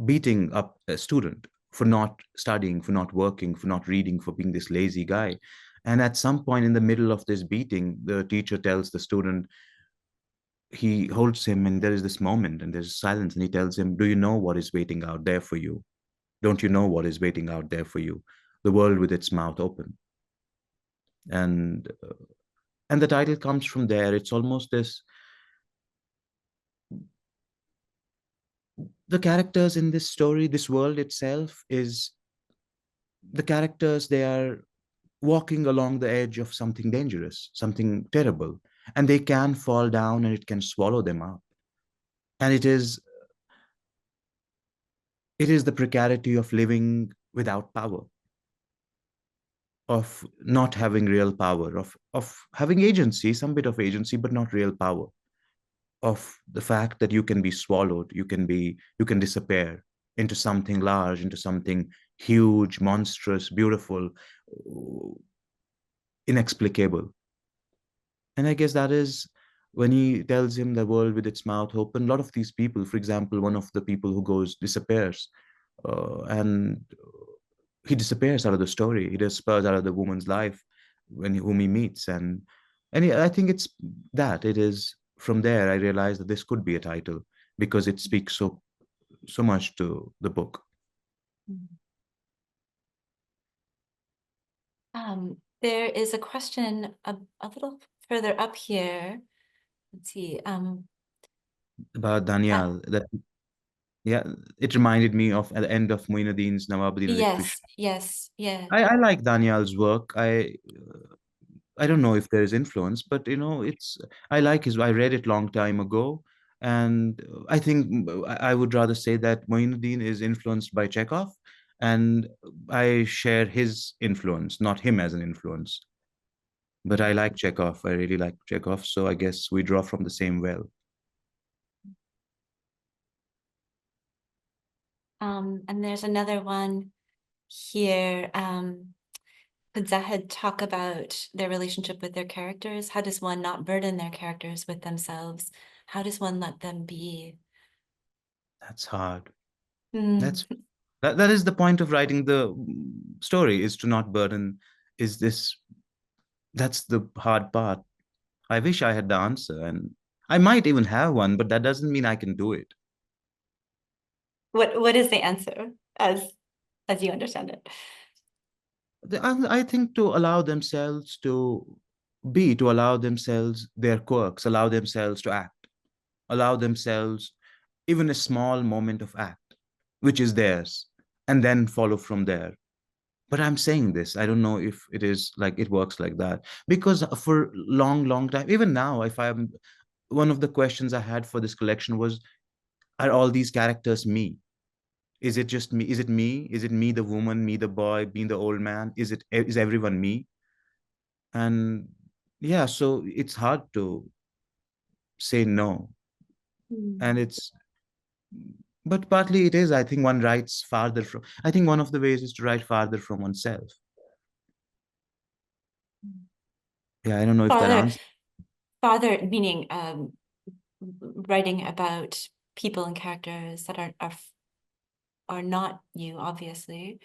beating up a student for not studying, for not working, for not reading, for being this lazy guy. And at some point in the middle of this beating, the teacher tells the student, he holds him, and there is this moment, and there's silence, and he tells him, do you know what is waiting out there for you? Don't you know what is waiting out there for you? The world with its mouth open. And and the title comes from there. It's almost this, the characters in this story, this world itself is the characters, they are walking along the edge of something dangerous, something terrible, and they can fall down and it can swallow them up. And it is the precarity of living without power, of not having real power, of having agency, some bit of agency, but not real power, of the fact that you can be swallowed, you can disappear into something large, into something huge, monstrous, beautiful, inexplicable. And I guess that is when he tells him the world with its mouth open. A lot of these people, for example, one of the people who goes disappears, and he disappears out of the story. He disappears out of the woman's life whom he meets, and I think it's that it is from there I realized that this could be a title because it speaks so much to the book. There is a question a little further up here. Let's see. About Uh, Daniel. That yeah, it reminded me of at the end of Muinuddin's Nawabudin Electrician. yes, yeah. I like Daniel's work. I don't know if there is influence, but you know, it's I like his. I read it long time ago, and I think I would rather say that Muinuddin is influenced by Chekhov, and I share his influence, not him as an influence. But I like Chekhov. I really like Chekhov, so I guess we draw from the same well. And there's another one here. Could Zahid talk about their relationship with their characters? How does one not burden their characters with themselves? How does one let them be? That's hard. Mm. That's that is the point of writing the story, is to not burden. Is this That's the hard part. I wish I had the answer, and I might even have one, but that doesn't mean I can do it. What is the answer as you understand it? I think to allow themselves to allow themselves their quirks, allow themselves to act, allow themselves even a small moment of act, which is theirs, and then follow from there. But I'm saying this, I don't know if it is like it works like that. Because for long time, even now, if I'm one of the questions I had for this collection was, are all these characters me? Is it just me? Is it me? Is it me, the woman, me, the boy, being the old man? Is everyone me? And yeah, so it's hard to say no. Mm. And it's but partly it is, I think one writes farther from, I think one of the ways is to write farther from oneself. Yeah, I don't know if that Farther, answers. farther meaning writing about people and characters that are not you, obviously,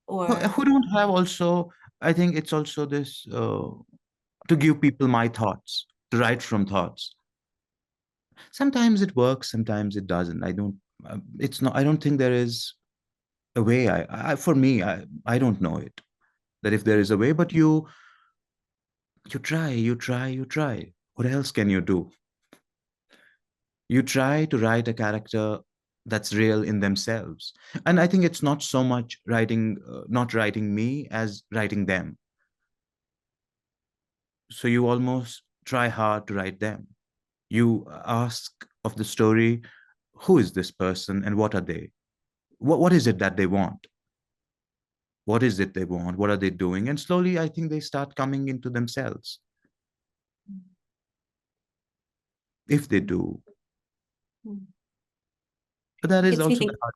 or Who don't have also, I think it's also this to give people my thoughts, to write from thoughts. Sometimes it works, sometimes it doesn't. I don't, it's not, I don't think there is a way. For me, I don't know it, that if there is a way, but you try. What else can you do? You try to write a character that's real in themselves. And I think it's not so much writing, not writing me as writing them. So you almost try hard to write them. You ask of the story, who is this person and what are they? What is it that they want? What is it they want? What are they doing? And slowly, I think they start coming into themselves. If they do. Mm. But that is Gets me also the think. hard.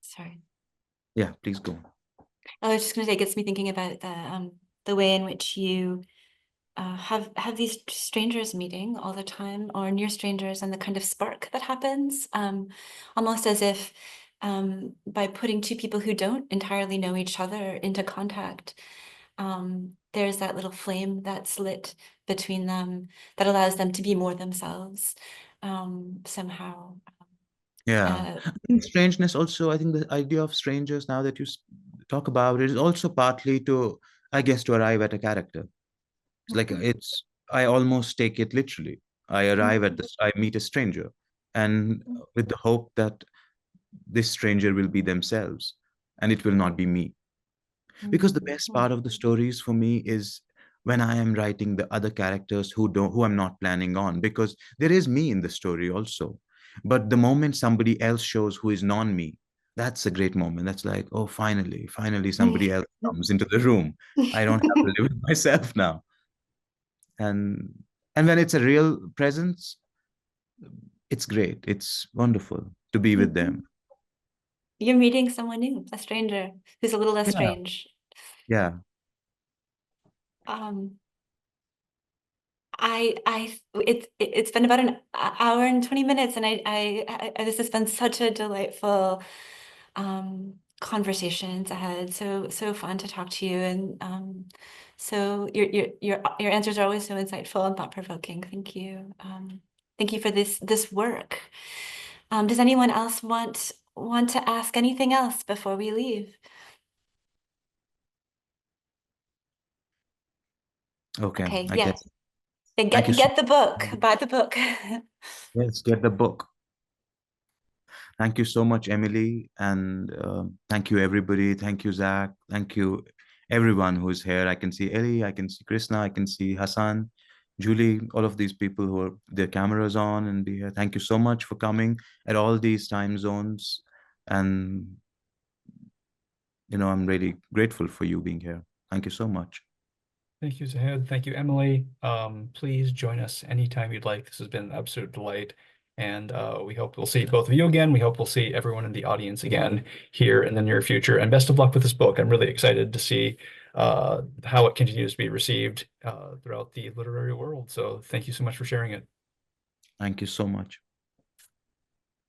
Sorry, Yeah, please go on. I was just going to say, it gets me thinking about the way in which you have these strangers meeting all the time, or near strangers, and the kind of spark that happens, almost as if by putting two people who don't entirely know each other into contact, there's that little flame that's lit between them that allows them to be more themselves, somehow. Yeah. Uh, I think strangeness also, I think the idea of strangers, now that you talk about it, is also partly to, I guess, to arrive at a character. It's like mhm, I almost take it literally. I arrive at mhm, this, I meet a stranger, and mhm, with the hope that this stranger will be themselves and it will not be me. Because the mhm, best mhm, part of the stories for me is when I am writing the other characters who I'm not planning on, because there is me in the story also. But the moment somebody else shows who is non-me, that's a great moment. That's like, oh, finally somebody else comes into the room. I don't have to live with myself now. And when it's a real presence, it's great. It's wonderful to be with them. mhm. You're meeting someone new, a stranger who's a little less Yeah. strange. Yeah. Um, it's been about an hour and 20 minutes, and this has been such a delightful conversation, Zahid. So fun to talk to you, and so your answers are always so insightful and thought-provoking. Thank you. Thank you for this work. Does anyone else want to ask anything else before we leave? Okay. Okay, I yeah. guess. Then Thank you so get the book, much. buy the book. Yes, get the book. Thank you so much, Emily. And thank you, everybody. Thank you, Zach. Thank you, everyone who's here. I can see Ellie, I can see Krishna, I can see Hassan, Julie, all of these people who are their cameras on and be here. Thank you so much for coming at all these time zones. And, I'm really grateful for you being here. Thank you so much. Thank you, Zahid. Thank you, Emily. Please join us anytime you'd like. This has been an absolute delight. And we hope we'll see both of you again. We hope we'll see everyone in the audience again here in the near future. And best of luck with this book. I'm really excited to see how it continues to be received throughout the literary world. So thank you so much for sharing it. Thank you so much.